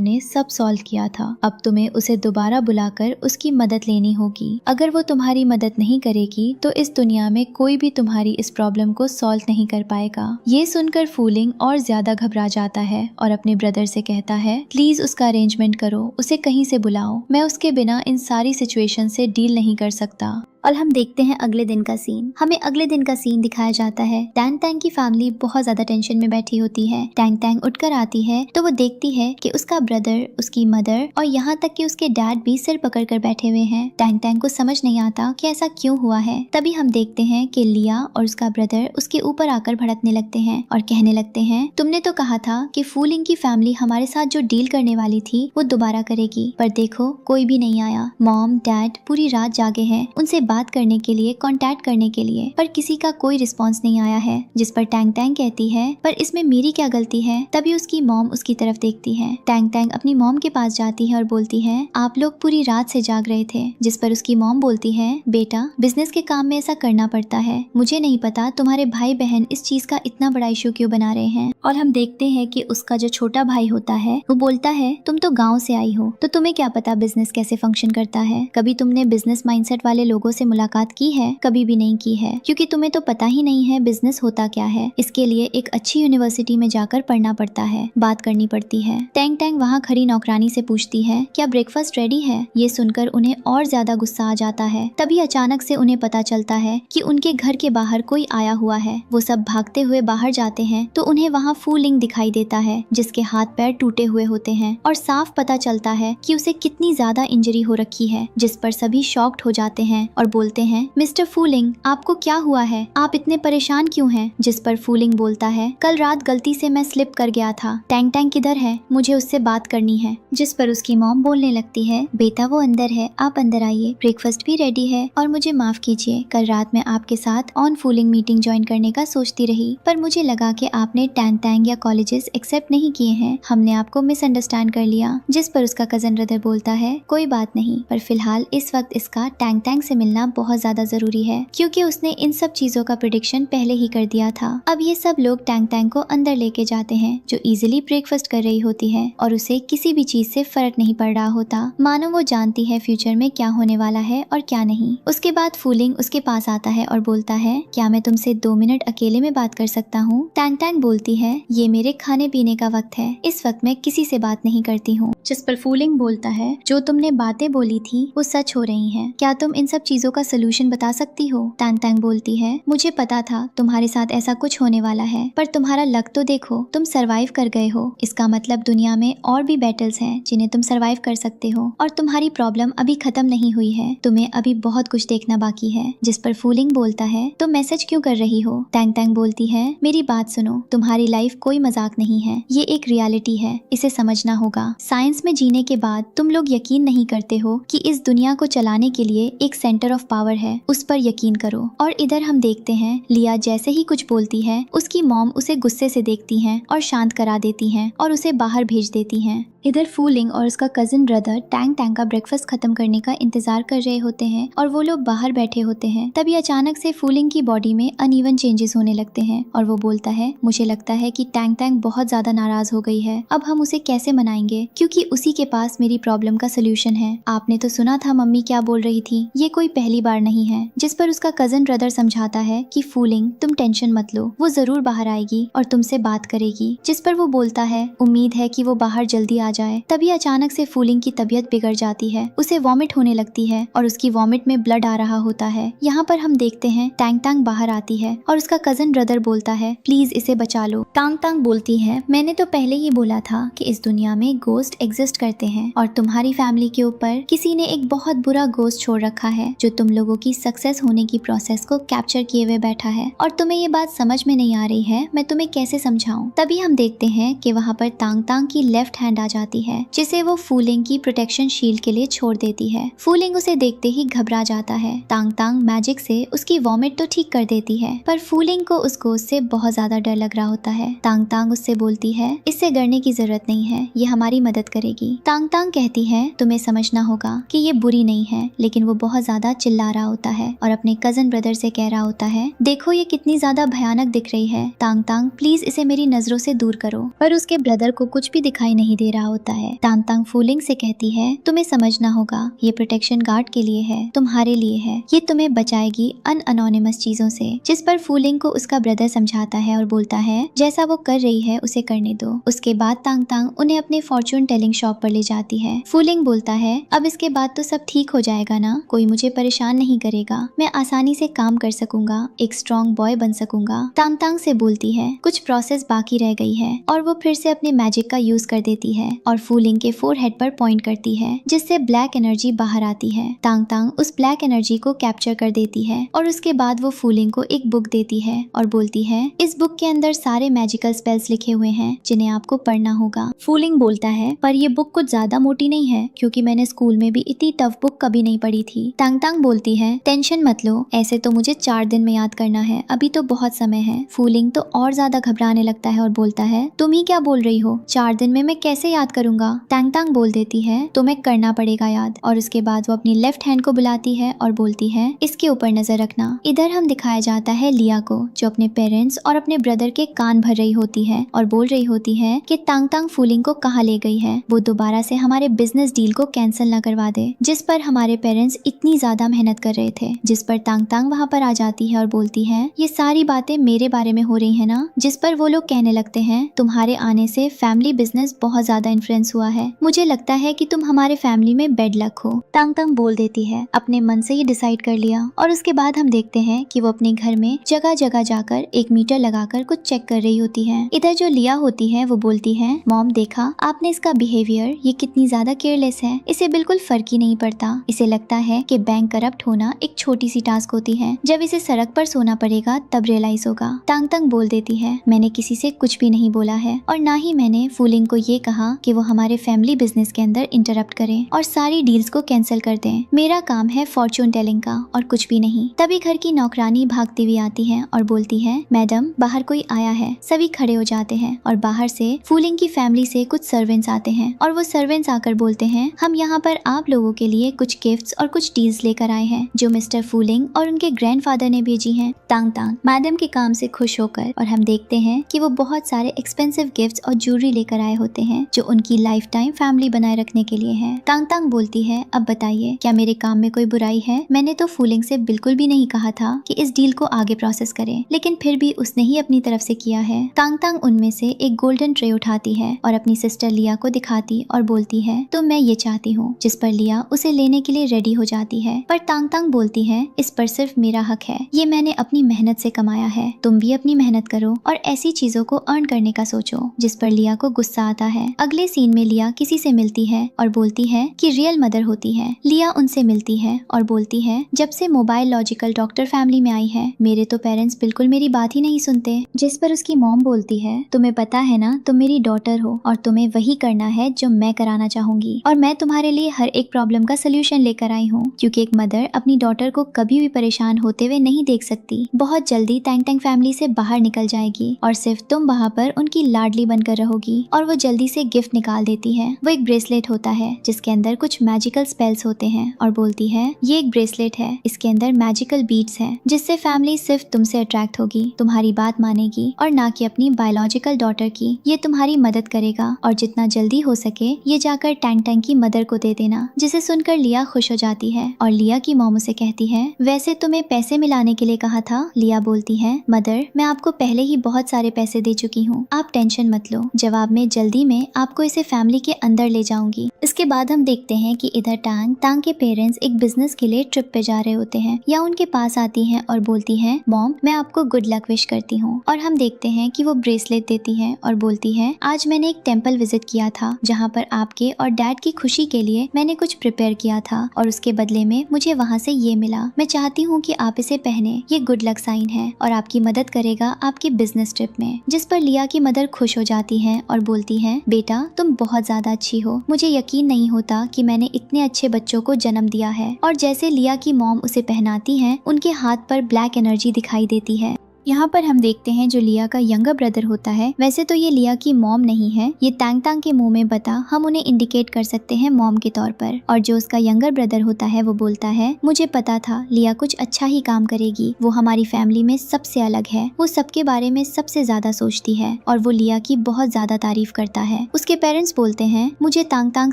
ने सब सॉल्व किया था। अब तुम्हें उसे दोबारा बुलाकर उसकी मदद लेनी होगी। अगर वो तुम्हारी मदद नहीं करेगी तो इस दुनिया में कोई भी तुम्हारी इस प्रॉब्लम को सॉल्व नहीं कर पाएगा। ये सुनकर फू लिंग और ज्यादा घबरा जाता है और अपने ब्रदर से कहता है प्लीज उसका अरेंजमेंट करो, उसे कहीं से बुलाओ, मैं उसके बिना इन सारी सिचुएशन से डील नहीं कर सकता। और हम देखते हैं अगले दिन का सीन। हमें अगले दिन का सीन दिखाया जाता है। टैंग टैंग की फैमिली बहुत ज्यादा टेंशन में बैठी होती है। टैंग टैंग उठकर आती है तो वो देखती है कि उसका ब्रदर, उसकी मदर और यहाँ तक कि उसके डैड भी सिर पकड़ कर बैठे हुए हैं। टैंग टैंग को समझ नहीं आता कि ऐसा क्यों हुआ है। तभी हम देखते हैं कि लिया और उसका ब्रदर उसके ऊपर आकर भड़कने लगते हैं और कहने लगते हैं तुमने तो कहा था कि फू लिंग की फैमिली हमारे साथ जो डील करने वाली थी वो दोबारा करेगी, पर देखो कोई भी नहीं आया। मॉम डैड पूरी रात जागे हैं उनसे बात करने के लिए, कांटेक्ट करने के लिए, पर किसी का कोई रिस्पांस नहीं आया है। जिस पर टैंग टैंग कहती है पर इसमें मेरी क्या गलती है। तभी उसकी मॉम उसकी तरफ देखती है। टैंग टैंग अपनी मॉम के पास जाती है और बोलती है आप लोग पूरी रात से जाग रहे थे। जिस पर उसकी मॉम बोलती है बेटा बिजनेस के काम में ऐसा करना पड़ता है, मुझे नहीं पता तुम्हारे भाई बहन इस चीज का इतना बड़ा इशू क्यों बना रहे हैं। और हम देखते हैं कि उसका जो छोटा भाई होता है वो बोलता है तुम तो गाँव से आई हो तो तुम्हें क्या पता बिजनेस कैसे फंक्शन करता है, कभी तुमने बिजनेस माइंडसेट वाले लोगों से मुलाकात की है? कभी भी नहीं की है क्योंकि तुम्हें तो पता ही नहीं है बिजनेस होता क्या है। इसके लिए एक अच्छी यूनिवर्सिटी में जाकर पढ़ना पड़ता है, बात करनी पड़ती है। टैंग टैंग वहाँ खड़ी नौकरानी से पूछती है क्या ब्रेकफास्ट रेडी है। ये सुनकर उन्हें और ज्यादा गुस्सा आ जाता है। तभी अचानक से उन्हें पता चलता है कि उनके घर के बाहर कोई आया हुआ है। वो सब भागते हुए बाहर जाते हैं तो उन्हें वहाँ फू लिंग दिखाई देता है जिसके हाथ पैर टूटे हुए होते हैं और साफ पता चलता है कि उसे कितनी ज्यादा इंजरी हो रखी है। जिस पर सभी शॉक्ड हो जाते हैं और बोलते हैं मिस्टर फू लिंग आपको क्या हुआ है, आप इतने परेशान क्यों हैं। जिस पर फू लिंग बोलता है कल रात गलती से मैं स्लिप कर गया था। टैंग टैंग किधर है, मुझे उससे बात करनी है। जिस पर उसकी मॉम बोलने लगती है बेटा वो अंदर है, आप अंदर आइए, ब्रेकफास्ट भी रेडी है और मुझे माफ कीजिए कल रात मैं आपके साथ ऑन फू लिंग मीटिंग ज्वाइन करने का सोचती रही पर मुझे लगा कि आपने टैंग टैंग या कॉलेजेस एक्सेप्ट नहीं किए हैं, हमने आपको मिसअंडरस्टैंड कर लिया। जिस पर उसका कजन ब्रदर बोलता है कोई बात नहीं, पर फिलहाल इस वक्त इसका टैंग टैंग से मिलना बहुत ज्यादा जरूरी है क्योंकि उसने इन सब चीजों का प्रेडिक्शन पहले ही कर दिया था। अब ये सब लोग टैंग टैंग को अंदर लेके जाते हैं जो इजीली ब्रेकफास्ट कर रही होती है और उसे किसी भी चीज से फर्क नहीं पड़ रहा होता, मानो वो जानती है फ्यूचर में क्या होने वाला है और क्या नहीं। उसके बाद फू लिंग उसके पास आता है और बोलता है क्या मैं तुमसे 2 मिनट अकेले में बात कर सकता हूँ। टैंग टैंग बोलती है ये मेरे खाने पीने का वक्त है, इस वक्त मैं किसी से बात नहीं करती हूँ। जिस पर फू लिंग बोलता है जो तुमने बातें बोली थी वो सच हो रही हैं, क्या तुम इन सब चीजों का सोल्यूशन बता सकती हो। टैंग टैंग बोलती है मुझे पता था तुम्हारे साथ ऐसा कुछ होने वाला है पर तुम्हारा लक तो देखो, तुम सरवाइव कर गए हो। इसका मतलब दुनिया में और भी बैटल्स हैं जिन्हें तुम सरवाइव कर सकते हो और तुम्हारी प्रॉब्लम अभी खत्म नहीं हुई है, तुम्हें अभी बहुत कुछ देखना बाकी है। जिस पर फू लिंग बोलता है तो मैसेज क्यों कर रही हो। टैंग टैंग बोलती है मेरी बात सुनो, तुम्हारी लाइफ कोई मजाक नहीं है, ये एक रियलिटी है, इसे समझना होगा। साइंस में जीने के बाद तुम लोग यकीन नहीं करते हो कि इस दुनिया को चलाने के लिए एक सेंटर ऑफ पावर है, उस पर यकीन करो। और इधर हम देखते हैं लिया जैसे ही कुछ बोलती है उसकी मॉम उसे गुस्से से देखती हैं और शांत करा देती हैं और उसे बाहर भेज देती हैं। इधर फू लिंग और उसका कजिन ब्रदर टैंग टैंग का ब्रेकफास्ट खत्म करने का इंतजार कर रहे होते हैं और वो लोग बाहर बैठे होते हैं। तभी अचानक से फू लिंग की बॉडी में अनइवन चेंजेस होने लगते हैं और वो बोलता है मुझे लगता है कि टैंग टैंग बहुत ज्यादा नाराज हो गई है, अब हम उसे कैसे मनाएंगे क्योंकि उसी के पास मेरी प्रॉब्लम का सोल्यूशन है। आपने तो सुना था मम्मी क्या बोल रही थी, ये कोई पहली बार नहीं है। जिस पर उसका कजिन ब्रदर समझाता है कि फू लिंग तुम टेंशन मत लो, वो जरूर बाहर आएगी और तुमसे बात करेगी। जिस पर वो बोलता है उम्मीद है कि वो बाहर जल्दी आ जाए। तभी अचानक से फूलिंग की तबीयत बिगड़ जाती है, उसे वॉमिट होने लगती है और उसकी वॉमिट में ब्लड आ रहा होता है। यहाँ पर हम देखते हैं टैंग टैंग बाहर आती है और उसका कजन ब्रदर बोलता है प्लीज इसे बचा लो। टांग टांग बोलती है मैंने तो पहले ही बोला था कि इस दुनिया में गोस्ट एग्जिस्ट करते हैं और तुम्हारी फैमिली के ऊपर किसी ने एक बहुत बुरा गोस्ट छोड़ रखा है जो तुम लोगों की सक्सेस होने की प्रोसेस को कैप्चर किए हुए बैठा है और तुम्हें ये बात समझ में नहीं आ रही है, मैं तुम्हें कैसे समझाऊं। तभी हम देखते हैं कि वहाँ पर तांग तांग की लेफ्ट हैंड आ जाती है जिसे वो फूलिंग की प्रोटेक्शन शील्ड के लिए छोड़ देती है। फूलिंग उसे देखते ही घबरा जाता है। तांग तांग मैजिक से उसकी वॉमिट तो ठीक कर देती है पर फूलिंग को उस गोस्ट से बहुत ज्यादा डर लग रहा होता है। तांग तांग उससे बोलती है इससे डरने की जरूरत नहीं है, ये हमारी मदद करेगी। तांग तांग कहती है तुम्हें समझना होगा कि ये बुरी नहीं है, लेकिन वो बहुत ज्यादा चिल्ला रहा होता है और अपने कजन ब्रदर से कह रहा होता है देखो ये कितनी ज्यादा भयानक दिख रही है, तांग तांग प्लीज इसे मेरी नजरों से दूर करो। पर उसके ब्रदर को कुछ भी दिखाई नहीं दे रहा होता है। तांग तांग फूलिंग से कहती है तुम्हें समझना होगा ये प्रोटेक्शन गार्ड के लिए है, तुम्हारे लिए है, ये तुम्हें बचाएगी अनअनोनिमस चीजों से। जिस पर फूलिंग को उसका ब्रदर समझाता है और बोलता है जैसा वो कर रही है उसे करने दो। उसके बाद तांग तांग उन्हें अपने फॉर्चून टेलिंग शॉप पर ले जाती है। फूलिंग बोलता है अब इसके बाद तो सब ठीक हो जाएगा ना, कोई मुझे परेशान नहीं करेगा, मैं आसानी से काम कर सकूंगा, एक स्ट्रॉन्ग बॉय बन सकूंगा। तांग तांग से बोलती है कुछ प्रोसेस बाकी रह गई है और वो फिर से अपने मैजिक का यूज कर देती है और फूलिंग के फोरहेड पर पॉइंट करती है जिससे ब्लैक एनर्जी बाहर आती है। तांग तांग उस ब्लैक एनर्जी को कैप्चर कर देती है और उसके बाद वो फूलिंग को एक बुक देती है और बोलती है इस बुक के अंदर सारे मैजिकल स्पेल्स लिखे हुए हैं जिन्हें आपको पढ़ना होगा। फूलिंग बोलता है पर ये बुक कुछ ज्यादा मोटी नहीं है क्योंकि मैंने स्कूल में भी इतनी टफ बुक कभी नहीं पढ़ी थी। तांग तांग बोलती है टेंशन मत लो, ऐसे तो मुझे 4 दिन में याद करना है, अभी तो बहुत समय है। फूलिंग तो और ज्यादा घबराने लगता है और बोलता है तुम ही क्या बोल रही हो, 4 दिन में मैं कैसे याद करूंगा। तांग तांग बोल देती है तुम्हें करना पड़ेगा याद और उसके बाद वो अपनी लेफ्ट हैंड को बुलाती है और बोलती है इसके ऊपर नजर रखना। इधर हम दिखाया जाता है लिया को जो अपने पेरेंट्स और अपने ब्रदर के कान भर रही होती है और बोल रही होती है कि तांग तांग फूलिंग को कहाँ ले गई है, वो दोबारा से हमारे बिजनेस डील को कैंसिल ना करवा दे जिस पर हमारे पेरेंट्स इतनी ज्यादा मेहनत कर रहे थे। जिस पर तांग तांग वहाँ पर आ जाती है और बोलती है ये सारी बातें मेरे बारे में हो रही है ना। जिस पर वो लोग कहने लगते हैं तुम्हारे आने से फैमिली बिजनेस बहुत ज्यादा इन्फ्लुएंस हुआ है, मुझे लगता है कि तुम हमारे फैमिली में बेड लक हो। तांग तांग बोल देती है अपने मन से ये डिसाइड कर लिया और उसके बाद हम देखते हैं कि वो अपने घर में जगह जगह जाकर एक मीटर लगाकर कुछ चेक कर रही होती है। इधर जो लिया होती है वो बोलती है मॉम देखा आपने इसका बिहेवियर, ये कितनी ज्यादा केयरलेस है, इसे बिल्कुल फर्क ही नहीं पड़ता, इसे लगता है कि बैंक करप्ट होना एक छोटी सी टास्क होती है, जब इसे सड़क पर सोना पड़ेगा तब रियलाइज होगा। तांग तांग बोल देती है मैंने किसी से कुछ भी नहीं बोला है और ना ही मैंने फूलिंग को ये कहा कि वो हमारे फैमिली बिजनेस के अंदर इंटरप्ट करें और सारी डील्स को कैंसिल कर दें, मेरा काम है फॉर्चून टेलिंग का और कुछ भी नहीं। तभी घर की नौकरानी भागती हुई आती है और बोलती है मैडम बाहर कोई आया है। सभी खड़े हो जाते हैं और बाहर से फूलिंग की फैमिली से कुछ सर्वेंट्स आते हैं और वो सर्वेंट्स आकर बोलते हैं हम यहाँ पर आप लोगों के लिए कुछ गिफ्ट्स और कुछ डील्स लेकर आए हैं जो मिस्टर फूलिंग और उनके ग्रैंडफादर ने भेजी हैं। तांग तांग मैडम के काम से खुश होकर और हम देखते हैं कि वो बहुत सारे एक्सपेंसिव गिफ्ट्स और ज्वेलरी लेकर आए होते हैं जो उनकी लाइफ टाइम फैमिली बनाए रखने के लिए है। तांग तांग बोलती है अब बताइए क्या मेरे काम में कोई बुराई है, मैंने तो फूलिंग से बिल्कुल भी नहीं कहा था कि इस डील को आगे प्रोसेस करें, लेकिन फिर भी उसने ही अपनी तरफ से किया है। तांग तांग उनमें से एक गोल्डन ट्रे उठाती है और अपनी सिस्टर लिया को दिखाती और बोलती है तो मैं ये चाहती हूँ, जिस पर लिया उसे लेने के लिए रेडी हो जाती है। पर तांग तांग बोलती है इस पर सिर्फ मेरा हक है, ये मैंने अपनी मेहनत से कमाया है, तुम भी अपनी मेहनत करो और ऐसी चीजों को अर्न करने का सोचो। जिस पर लिया को गुस्सा आता है। अगले सीन में लिया किसी से मिलती है और बोलती है कि रियल मदर होती है। लिया उनसे मिलती है और बोलती है जब से मोबाइल लॉजिकल डॉक्टर फैमिली में आई है मेरे तो पेरेंट्स बिल्कुल मेरी बात ही नहीं सुनते। जिस पर उसकी मॉम बोलती है तुम्हें पता है ना तुम मेरी डॉटर हो और तुम्हें वही करना है जो मैं कराना चाहूंगी और मैं तुम्हारे लिए हर एक प्रॉब्लम का सोल्यूशन लेकर आई हूँ, क्योंकि एक मदर अपनी डॉटर को कभी भी परेशान होते हुए नहीं देख सकती। बहुत जल्दी टैंग टैंग फैमिली से बाहर निकल जाएगी और सिर्फ तुम वहाँ पर उनकी लाडली बनकर रहोगी। और वो जल्दी से गिफ्ट निकाल देती है। वो एक ब्रेसलेट होता है जिसके अंदर कुछ मैजिकल स्पेल्स होते हैं और बोलती है ये एक ब्रेसलेट है, इसके अंदर मैजिकल बीड्स हैं जिससे फैमिली सिर्फ तुमसे अट्रैक्ट होगी, तुम्हारी बात मानेगी और ना कि अपनी बायोलॉजिकल डॉटर की। ये तुम्हारी मदद करेगा और जितना जल्दी हो सके ये जाकर टैंग टैंग की मदर को दे देना। जिसे सुनकर लिया खुश हो जाती है और लिया की मॉम उसे कहती है वैसे तुम्हें पैसे मिलाने के लिए कहा था। लिया बोलती है मदर मैं आपको पहले ही बहुत सारे पैसे दे चुकी हूँ, आप टेंशन मत लो, जवाब में जल्दी में आपको आपको इसे फैमिली के अंदर ले जाऊंगी। इसके बाद हम देखते हैं कि इधर टांग के पेरेंट्स एक बिजनेस के लिए ट्रिप पे जा रहे होते हैं। या उनके पास आती हैं और बोलती हैं, मॉम मैं आपको गुड लक विश करती हूँ। और हम देखते हैं कि वो ब्रेसलेट देती है और बोलती है, आज मैंने एक टेम्पल विजिट किया था जहाँ पर आपके और डैड की खुशी के लिए मैंने कुछ प्रिपेयर किया था और उसके बदले में मुझे वहाँ से ये मिला। मैं चाहती हूँ कि आप इसे पहने, ये गुड लक साइन है और आपकी मदद करेगा आपकी बिजनेस ट्रिप में। जिस पर लिया की मदर खुश हो जाती है और बोलती है, बेटा तुम बहुत ज्यादा अच्छी हो, मुझे यकीन नहीं होता कि मैंने इतने अच्छे बच्चों को जन्म दिया है। और जैसे लिया की मॉम उसे पहनाती है, उनके हाथ पर ब्लैक एनर्जी दिखाई देती है। यहाँ पर हम देखते हैं जो लिया का यंगर ब्रदर होता है, वैसे तो ये लिया की मॉम नहीं है, ये तांग के मुंह में बता हम उन्हें इंडिकेट कर सकते हैं मॉम के तौर पर। और जो उसका यंगर ब्रदर होता है वो बोलता है, मुझे पता था लिया कुछ अच्छा ही काम करेगी, वो हमारी फैमिली में सबसे अलग है, वो सबके बारे में सबसे ज्यादा सोचती है और वो लिया की बहुत ज्यादा तारीफ करता है। उसके पेरेंट्स बोलते हैं, मुझे तांग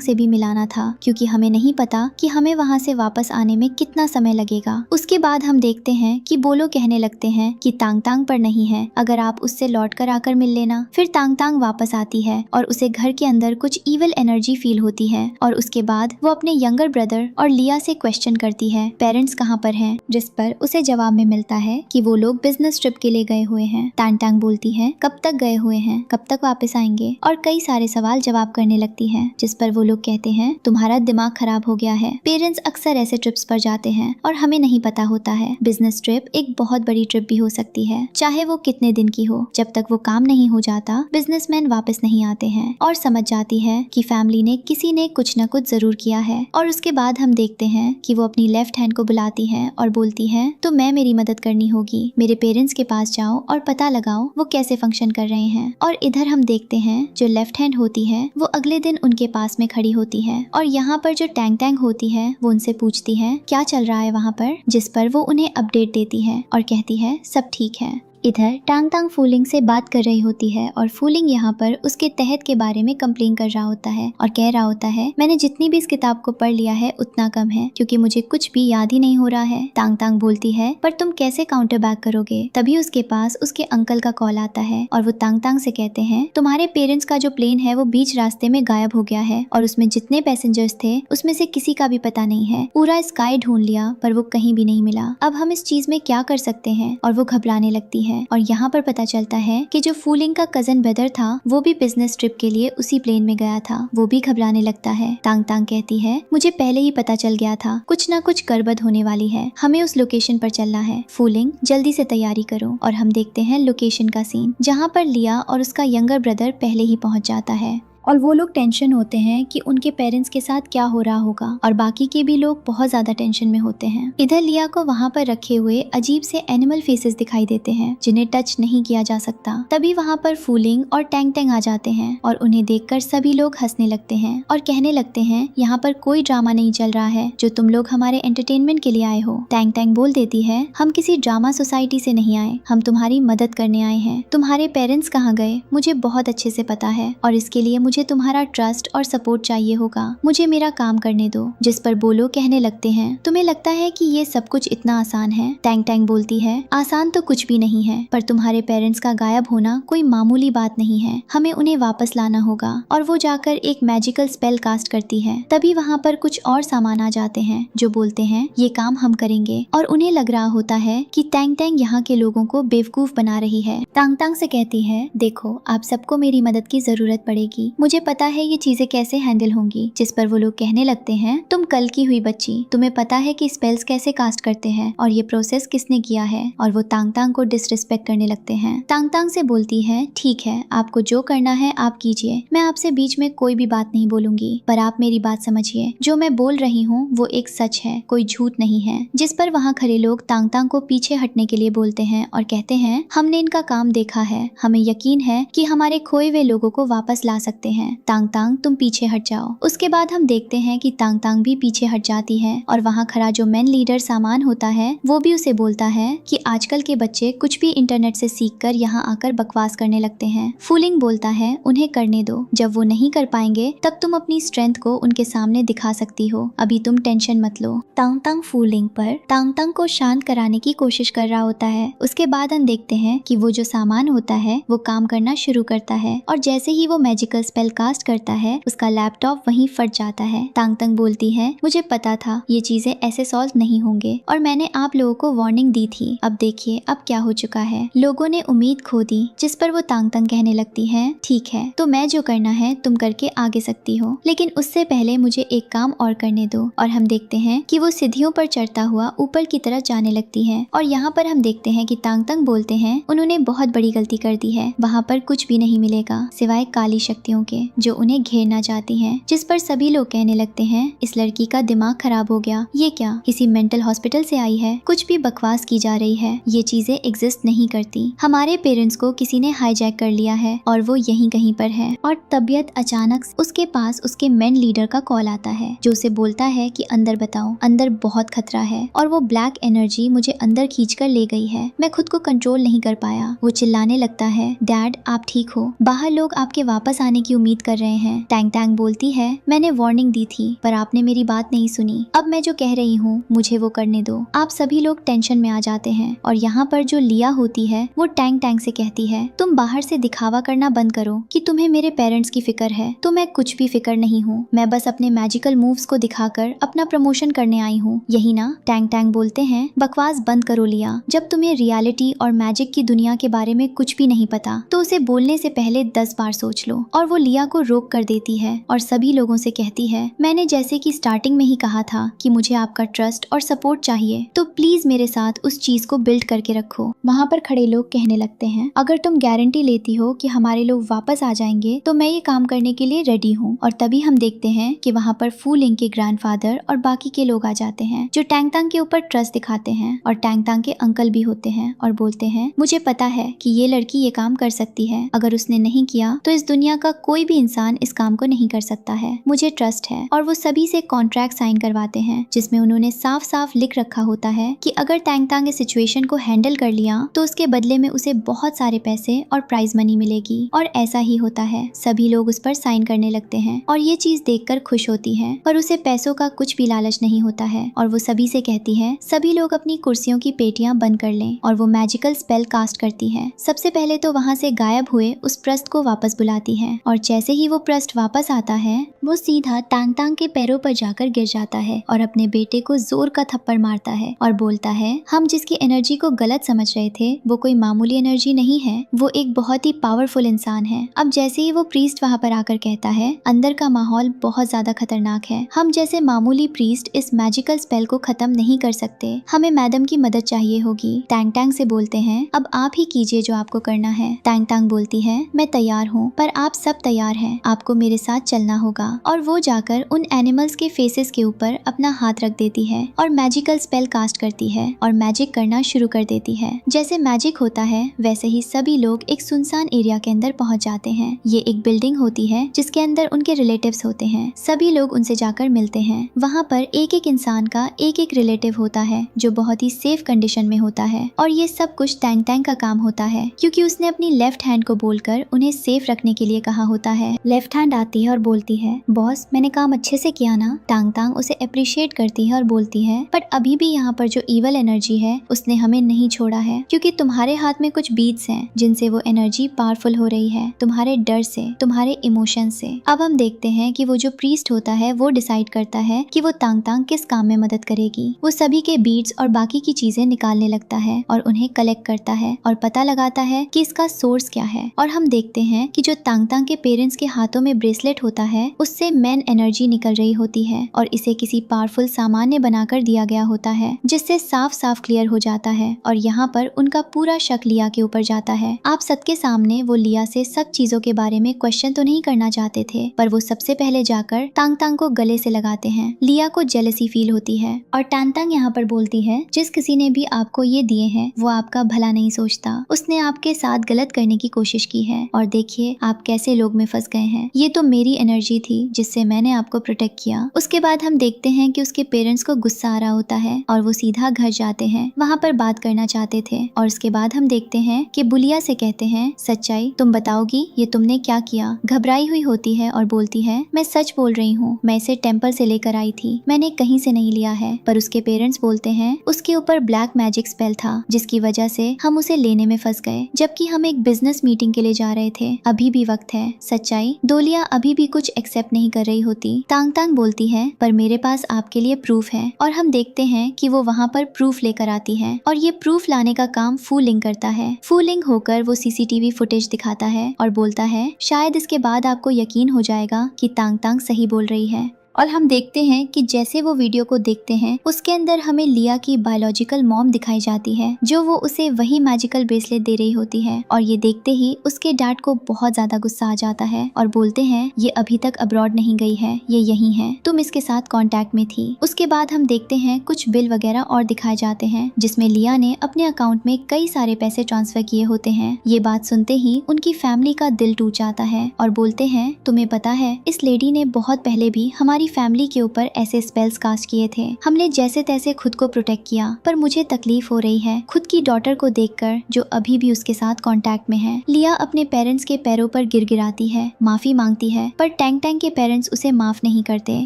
से भी मिलाना था क्योंकि हमें नहीं पता कि हमें वहाँ से वापस आने में कितना समय लगेगा। उसके बाद हम देखते हैं कि बोलो कहने लगते हैं कि तांग पर नहीं है, अगर आप उससे लौट कर आकर मिल लेना। फिर तांग वापस आती है और उसे घर के अंदर कुछ इविल एनर्जी फील होती है और उसके बाद वो अपने यंगर ब्रदर और लिया से क्वेश्चन करती है, पेरेंट्स कहाँ पर हैं? जिस पर उसे जवाब में मिलता है कि वो लोग बिजनेस ट्रिप के लिए गए हुए हैं। तांग बोलती है, कब तक गए हुए हैं, कब तक वापस आएंगे? और कई सारे सवाल जवाब करने लगती है, जिस पर वो लोग कहते हैं, तुम्हारा दिमाग खराब हो गया है। पेरेंट्स अक्सर ऐसे ट्रिप्स पर जाते हैं और हमें नहीं पता होता है, बिजनेस ट्रिप एक बहुत बड़ी ट्रिप भी हो सकती है, चाहे वो कितने दिन की हो। जब तक वो काम नहीं हो जाता बिजनेसमैन वापस नहीं आते हैं। और समझ जाती है कि फैमिली ने किसी ने कुछ न कुछ जरूर किया है। और उसके बाद हम देखते हैं कि वो अपनी लेफ्ट हैंड को बुलाती है और बोलती है, तो मैं मेरी मदद करनी होगी, मेरे पेरेंट्स के पास जाओ और पता लगाओ वो कैसे फंक्शन कर रहे हैं। और इधर हम देखते हैं जो लेफ्ट हैंड होती है वो अगले दिन उनके पास में खड़ी होती है और यहाँ पर जो टैंग होती है वो उनसे पूछती है क्या चल रहा है वहाँ पर, जिस पर वो उन्हें अपडेट देती है और कहती है सब ठीक है। इधर टांग फूलिंग से बात कर रही होती है और फूलिंग यहाँ पर उसके तहत के बारे में कंप्लेन कर रहा होता है और कह रहा होता है, मैंने जितनी भी इस किताब को पढ़ लिया है उतना कम है क्योंकि मुझे कुछ भी याद ही नहीं हो रहा है। तांग बोलती है, पर तुम कैसे काउंटर बैक करोगे? तभी उसके पास उसके अंकल का कॉल आता है और वो तांग से कहते हैं, तुम्हारे पेरेंट्स का जो प्लेन है वो बीच रास्ते में गायब हो गया है और उसमें जितने पैसेंजर्स थे उसमें से किसी का भी पता नहीं है। पूरा स्काई ढूंढ लिया पर वो कहीं भी नहीं मिला। अब हम इस चीज में क्या कर सकते हैं? और वो घबराने लगती है। और यहाँ पर पता चलता है कि जो फूलिंग का कजन ब्रदर था वो भी बिजनेस ट्रिप के लिए उसी प्लेन में गया था। वो भी घबराने लगता है। तांग कहती है, मुझे पहले ही पता चल गया था कुछ ना कुछ गड़बड़ होने वाली है, हमें उस लोकेशन पर चलना है। फूलिंग जल्दी से तैयारी करो। और हम देखते हैं लोकेशन का सीन जहाँ पर लिया और उसका यंगर ब्रदर पहले ही पहुँच जाता है और वो लोग टेंशन होते हैं कि उनके पेरेंट्स के साथ क्या हो रहा होगा और बाकी के भी लोग बहुत ज्यादा टेंशन में होते हैं। इधर लिया को वहाँ पर रखे हुए अजीब से एनिमल फेसेस दिखाई देते हैं जिन्हें टच नहीं किया जा सकता। तभी वहाँ पर फूलिंग और टैंग आ जाते हैं और उन्हें देखकर सभी लोग हंसने लगते हैं और कहने लगते हैं, यहाँ पर कोई ड्रामा नहीं चल रहा है, जो तुम लोग हमारे एंटरटेनमेंट के लिए आए हो। टैंग बोल देती है, हम किसी ड्रामा सोसाइटी से नहीं आए, हम तुम्हारी मदद करने आए हैं। तुम्हारे पेरेंट्स कहाँ गए मुझे बहुत अच्छे से पता है और इसके लिए मुझे तुम्हारा ट्रस्ट और सपोर्ट चाहिए होगा, मुझे मेरा काम करने दो। जिस पर बोलो कहने लगते हैं, तुम्हें लगता है कि ये सब कुछ इतना आसान है? टैंग बोलती है, आसान तो कुछ भी नहीं है, पर तुम्हारे पेरेंट्स का गायब होना कोई मामूली बात नहीं है, हमें उन्हें वापस लाना होगा। और वो जाकर एक मैजिकल स्पेल कास्ट करती है। तभी वहाँ पर कुछ और सामान आ जाते हैं जो बोलते हैं ये काम हम करेंगे। और उन्हें लग रहा होता है कि टैंग यहाँ के लोगों को बेवकूफ बना रही है। तांग से कहती है, देखो आप सबको मेरी मदद की जरूरत पड़ेगी, मुझे पता है ये चीजें कैसे हैंडल होंगी। जिस पर वो लोग कहने लगते हैं, तुम कल की हुई बच्ची, तुम्हें पता है कि स्पेल्स कैसे कास्ट करते हैं और ये प्रोसेस किसने किया है। और वो तांग को डिसरिस्पेक्ट करने लगते हैं। तांग से बोलती है, ठीक है आपको जो करना है आप कीजिए, मैं आपसे बीच में कोई भी बात नहीं बोलूंगी, पर आप मेरी बात समझिए, जो मैं बोल रही हूँ वो एक सच है, कोई झूठ नहीं है। जिस पर वहाँ खड़े लोग तांग को पीछे हटने के लिए बोलते हैं और कहते हैं, हमने इनका काम देखा है, हमें यकीन है कि हमारे खोए हुए लोगों को वापस ला सकते हैं। तांग तुम पीछे हट जाओ। उसके बाद हम देखते हैं कि तांग भी पीछे हट जाती है और वहाँ खड़ा जो मेन लीडर सामान होता है वो भी उसे बोलता है कि आजकल के बच्चे कुछ भी इंटरनेट से सीखकर यहाँ आकर बकवास करने लगते हैं। फूलिंग बोलता है, उन्हें करने दो, जब वो नहीं कर पाएंगे तब तुम अपनी स्ट्रेंथ को उनके सामने दिखा सकती हो, अभी तुम टेंशन मत लो। तांग फूलिंग पर तांग को शांत कराने की कोशिश कर रहा होता है। उसके बाद हम देखते हैं कि वो जो सामान होता है वो काम करना शुरू करता है और जैसे ही वो मैजिकल स्पेल स्पेल कास्ट करता है उसका लैपटॉप वहीं फट जाता है। तांग तंग बोलती है मुझे पता था ये चीजें ऐसे सॉल्व नहीं होंगे और मैंने आप लोगों को वार्निंग दी थी। अब देखिए अब क्या हो चुका है। लोगों ने उम्मीद खो दी। जिस पर वो तांग तंग कहने लगती है ठीक है तो मैं जो करना है तुम करके आगे सकती हो, लेकिन उससे पहले मुझे एक काम और करने दो। और हम देखते हैं कि वो सीढ़ियों पर चढ़ता हुआ ऊपर की तरफ जाने लगती है और यहाँ पर हम देखते हैं कि तांग तंग बोलते हैं उन्होंने बहुत बड़ी गलती कर दी है। वहाँ पर कुछ भी नहीं मिलेगा सिवाय काली शक्तियों के जो उन्हें घेरना चाहती हैं। जिस पर सभी लोग कहने लगते हैं इस लड़की का दिमाग खराब हो गया, ये क्या किसी मेंटल हॉस्पिटल से आई है, कुछ भी बकवास की जा रही है, ये चीजें एग्जिस्ट नहीं करती। हमारे पेरेंट्स को किसी ने हाईजैक कर लिया है और वो यहीं कहीं पर है। और तबीयत अचानक उसके पास उसके मेन लीडर का कॉल आता है जो उसे बोलता है कि अंदर बताओ, अंदर बहुत खतरा है और वो ब्लैक एनर्जी मुझे अंदर खींच कर ले गई है, मैं खुद को कंट्रोल नहीं कर पाया। वो चिल्लाने लगता है डैड आप ठीक हो, बाहर लोग आपके वापस आने की उम्मीद कर रहे हैं। टैंग टैंग बोलती है मैंने वार्निंग दी थी पर आपने मेरी बात नहीं सुनी, अब मैं जो कह रही हूँ मुझे वो करने दो। आप सभी लोग टेंशन में आ जाते हैं और यहाँ पर जो लिया होती है वो टैंग टैंग से कहती है तुम बाहर से दिखावा करना बंद करो कि तुम्हें मेरे पेरेंट्स की फिक्र है, तो मैं कुछ भी फिक्र नहीं हूँ, मैं बस अपने मैजिकल मूव्स को दिखाकर अपना प्रमोशन करने आई हूँ, यही ना। टैंग टैंग बोलते हैं बकवास बंद करो लिया, जब तुम्हें रियलिटी और मैजिक की दुनिया के बारे में कुछ भी नहीं पता तो उसे बोलने से पहले 10 बार सोच लो। और वो लिया को रोक कर देती है और सभी लोगों से कहती है मैंने जैसे कि स्टार्टिंग में ही कहा था कि मुझे आपका ट्रस्ट और सपोर्ट चाहिए, तो प्लीज मेरे साथ उस चीज को बिल्ड करके रखो। वहाँ पर खड़े लोग कहने लगते हैं अगर तुम गारंटी लेती हो कि हमारे लोग वापस आ जाएंगे तो मैं ये काम करने के लिए रेडी हूँ। और तभी हम देखते हैं कि वहाँ पर फू लिंग के ग्रैंडफादर और बाकी के लोग आ जाते हैं जो टैंग तांग के ऊपर ट्रस्ट दिखाते हैं और टैंग तांग के अंकल भी होते हैं और बोलते हैं मुझे पता है कि ये लड़की ये काम कर सकती है, अगर उसने नहीं किया तो इस दुनिया का कोई भी इंसान इस काम को नहीं कर सकता है, मुझे ट्रस्ट है। और वो सभी से कॉन्ट्रैक्ट साइन करवाते हैं जिसमें उन्होंने साफ साफ लिख रखा होता है कि अगर टैंग तांग इस सिचुएशन को हैंडल कर लिया तो उसके बदले में उसे बहुत सारे पैसे और प्राइज मनी मिलेगी। और ऐसा ही होता है, सभी लोग उस पर साइन करने लगते हैं और ये चीज देखकर खुश होती है, पर उसे पैसों का कुछ भी लालच नहीं होता है। और वो सभी से कहती है सभी लोग अपनी कुर्सियों की पेटियां बंद कर लें और वो मैजिकल स्पेल कास्ट करती है। सबसे पहले तो वहाँ से गायब हुए उस प्रस्त को वापस बुलाती है और जैसे ही वो प्रस्त वापस आता है वो सीधा टैंग तांग के पैरों पर जाकर गिर जाता है और अपने बेटे को जोर का थप्पड़ मारता है और बोलता है हम जिसकी एनर्जी को गलत समझ रहे थे वो कोई मामूली एनर्जी नहीं है, वो एक बहुत ही पावरफुल इंसान है। अब जैसे ही वो प्रीस्ट वहाँ पर आकर कहता है अंदर का माहौल बहुत ज्यादा खतरनाक है, हम जैसे मामूली प्रीस्ट इस मैजिकल स्पेल को खत्म नहीं कर सकते, हमें मैडम की मदद चाहिए होगी। टैंग टैंग से बोलते हैं अब आप ही कीजिए जो आपको करना है। टैंग टैंग बोलती है मैं तैयार हूँ, पर आप सब तैयार हैं, आपको मेरे साथ चलना होगा। और वो जाकर उन एनिमल्स के फेसेस के ऊपर अपना हाथ रख देती है और मैजिकल स्पेल कास्ट करती है और मैजिक करना शुरू कर देती है। जैसे मैजिक होता है वैसे ही सभी लोग एक सुनसान एरिया के अंदर पहुंच जाते हैं। ये एक बिल्डिंग होती है जिसके अंदर उनके रिलेटिव्स होते हैं, सभी लोग उनसे जाकर मिलते हैं। वहाँ पर एक एक इंसान का एक एक रिलेटिव होता है जो बहुत ही सेफ कंडीशन में होता है और ये सब कुछ टैंग टैंग का काम होता है क्योंकि उसने अपनी लेफ्ट हैंड को बोलकर उन्हें सेफ रखने के लिए कहा होता है। लेफ्ट हैंड आती है और बोलती है बॉस मैंने काम अच्छे से किया ना। टैंग टैंग उसे अप्रिशिएट करती है और बोलती है बट अभी भी यहाँ पर जो इवल एनर्जी है उसने हमें नहीं छोड़ा है क्योंकि तुम्हारे हाथ में कुछ बीट्स हैं जिनसे वो एनर्जी पावरफुल हो रही है, तुम्हारे डर से, तुम्हारे इमोशन से। अब हम देखते हैं कि वो जो प्रीस्ट होता है वो डिसाइड करता है कि वो तांग तांग किस काम में मदद करेगी। वो सभी के बीट्स और बाकी की चीजें निकालने लगता है और उन्हें कलेक्ट करता है और पता लगाता है कि इसका सोर्स क्या है। और हम देखते हैं कि जो तांग तांग के पेरेंट्स के हाथों में ब्रेसलेट होता है उससे मैन एनर्जी निकल रही होती है और इसे किसी पावरफुल सामान ने बनाकर दिया गया होता है जिससे साफ साफ क्लियर हो जाता है। और यहाँ पर उनका पूरा शक लिया के ऊपर जाता है। आप सबके सामने वो लिया से सब चीजों के बारे में क्वेश्चन तो नहीं करना चाहते थे, पर वो सबसे पहले जाकर तांग तांग को गले से लगाते हैं। लिया को जेलसी फील होती है और टैंग तांग यहाँ पर बोलती है जिस किसी ने भी आपको ये दिए हैं वो आपका भला नहीं सोचता, उसने आपके साथ गलत करने की कोशिश की है और देखिए आप कैसे लोग में फंस गए हैं। ये तो मेरी एनर्जी थी जिससे मैंने आपको प्रोटेक्ट किया। उसके बाद हम देखते हैं कि उसके पेरेंट्स को गुस्सा आ रहा होता है और वो सीधा घर जाते हैं, वहाँ पर बात करना चाहते थे। और उसके बाद हम देखते हैं कि बुलिया से कहते हैं सच्चाई तुम बताओगी ये तुमने क्या किया। घबराई हुई होती है और बोलती है मैं सच बोल रही हूँ, मैं इसे टेम्पल से लेकर आई थी, मैंने कहीं से नहीं लिया है। पर उसके पेरेंट्स बोलते हैं उसके ऊपर ब्लैक मैजिक स्पेल था जिसकी वजह से हम उसे लेने में फंस गए, जबकि हम एक बिजनेस मीटिंग के लिए जा रहे थे, अभी भी वक्त है, सच्चाई दोलिया अभी भी कुछ एक्सेप्ट नहीं कर रही होती। तांग तांग बोलती है पर मेरे पास आपके लिए प्रूफ है, और हम देखते हैं कि वो वहाँ पर प्रूफ लेकर आती है और ये प्रूफ लाने का काम फू लिंग करता है। फू लिंग होकर वो सीसीटीवी फुटेज दिखाता है और बोलता है शायद इसके बाद आपको यकीन हो जाएगा कि तांग तांग सही बोल रही है। और हम देखते हैं कि जैसे वो वीडियो को देखते हैं उसके अंदर हमें लिया की बायोलॉजिकल मॉम दिखाई जाती है, जो वो उसे वही मैजिकल ब्रेसलेट दे रही होती है। और ये देखते ही उसके डैड को बहुत ज्यादा गुस्सा आ जाता है और बोलते हैं ये अभी तक अब्रॉड नहीं गई है, ये यहीं है, तुम इसके साथ कांटेक्ट में थी। उसके बाद हम देखते हैं कुछ बिल वगैरह और दिखाए जाते हैं जिसमें लिया ने अपने अकाउंट में कई सारे पैसे ट्रांसफर किए होते हैं। ये बात सुनते ही उनकी फैमिली का दिल टूट जाता है और बोलते हैं तुम्हें पता है इस लेडी ने बहुत पहले भी हमारी फैमिली के ऊपर ऐसे स्पेल्स कास्ट किए थे, हमने जैसे तैसे खुद को प्रोटेक्ट किया, पर मुझे तकलीफ हो रही है खुद की डॉटर को देखकर जो अभी भी उसके साथ कांटेक्ट में है। लिया अपने पेरेंट्स के पैरों पर गिड़गिड़ाती है, माफी मांगती है, पर टैंग टैंग के पेरेंट्स उसे माफ नहीं करते,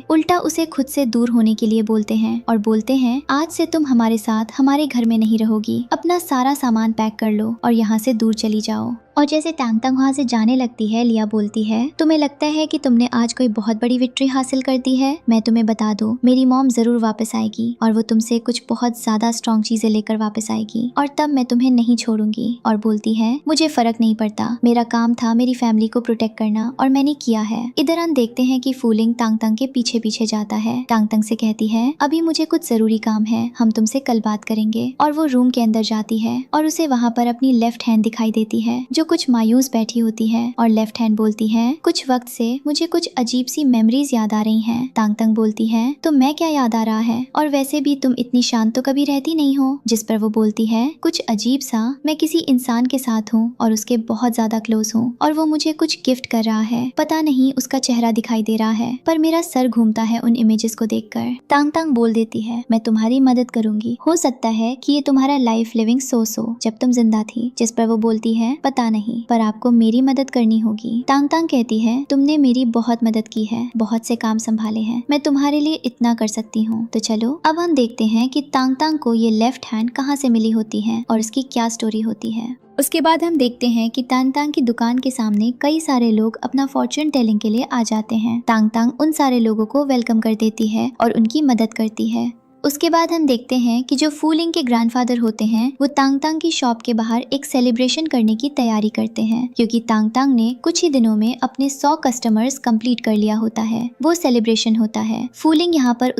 उल्टा उसे खुद से दूर होने के लिए बोलते हैं और बोलते हैं आज से तुम हमारे साथ हमारे घर में नहीं रहोगी, अपना सारा सामान पैक कर लो और यहाँ से दूर चली जाओ। और जैसे तांग तांग वहाँ से जाने लगती है, लिया बोलती है तुम्हें लगता है कि तुमने आज कोई बहुत बड़ी विक्ट्री हासिल कर दी है, मैं तुम्हें बता दूं मेरी मॉम जरूर वापस आएगी और वो तुमसे कुछ बहुत ज्यादा स्ट्रॉन्ग चीजें लेकर वापस आएगी और तब मैं तुम्हें नहीं छोड़ूंगी। और बोलती है मुझे फर्क नहीं पड़ता, मेरा काम था मेरी फैमिली को प्रोटेक्ट करना और मैंने किया है। इधर हम देखते हैं कि फूलिंग तांग तांग के पीछे पीछे जाता है। तांग तांग से कहती है अभी मुझे कुछ जरूरी काम है, हम तुमसे कल बात करेंगे। और वो रूम के अंदर जाती है और उसे वहाँ पर अपनी लेफ्ट हैंड दिखाई देती है जो कुछ मायूस बैठी होती है और लेफ्ट हैंड बोलती है कुछ वक्त से मुझे कुछ अजीब सी मेमोरीज याद आ रही हैं। तांग तांग बोलती है तो मैं क्या याद आ रहा है, और वैसे भी तुम इतनी शांत तो कभी रहती नहीं हो। जिस पर वो बोलती है कुछ अजीब सा, मैं किसी इंसान के साथ हूँ और उसके बहुत ज्यादा क्लोज हूँ और वो मुझे कुछ गिफ्ट कर रहा है, पता नहीं उसका चेहरा दिखाई दे रहा है पर मेरा सर घूमता है उन इमेजेस को देखकर। तांग तांग बोल देती है मैं तुम्हारी मदद करूंगी, हो सकता है कि ये तुम्हारा लाइफ लिविंग सोर्स हो जब तुम जिंदा थी। जिस पर वो बोलती है पता नहीं, पर आपको मेरी मदद करनी होगी। तांग तांग कहती है तुमने मेरी बहुत मदद की है, बहुत से काम संभाले हैं, मैं तुम्हारे लिए इतना कर सकती हूँ। तो चलो अब हम देखते हैं कि तांग तांग को ये लेफ्ट हैंड कहाँ से मिली होती है और उसकी क्या स्टोरी होती है। उसके बाद हम देखते हैं कि तांग तांग की दुकान के सामने कई सारे लोग अपना फॉर्च्यून टेलिंग के लिए आ जाते हैं। तांग तांग उन सारे लोगों को वेलकम कर देती है और उनकी मदद करती है। उसके बाद हम देखते हैं कि जो फूलिंग के ग्रैंडफादर होते हैं वो तांग तांग की शॉप के बाहर एक सेलिब्रेशन करने की तैयारी करते हैं, क्योंकि तांग तांग ने कुछ ही दिनों में अपने 100 कस्टमर्स कंप्लीट कर लिया होता है। वो सेलिब्रेशन होता है, फूलिंग यहाँ पर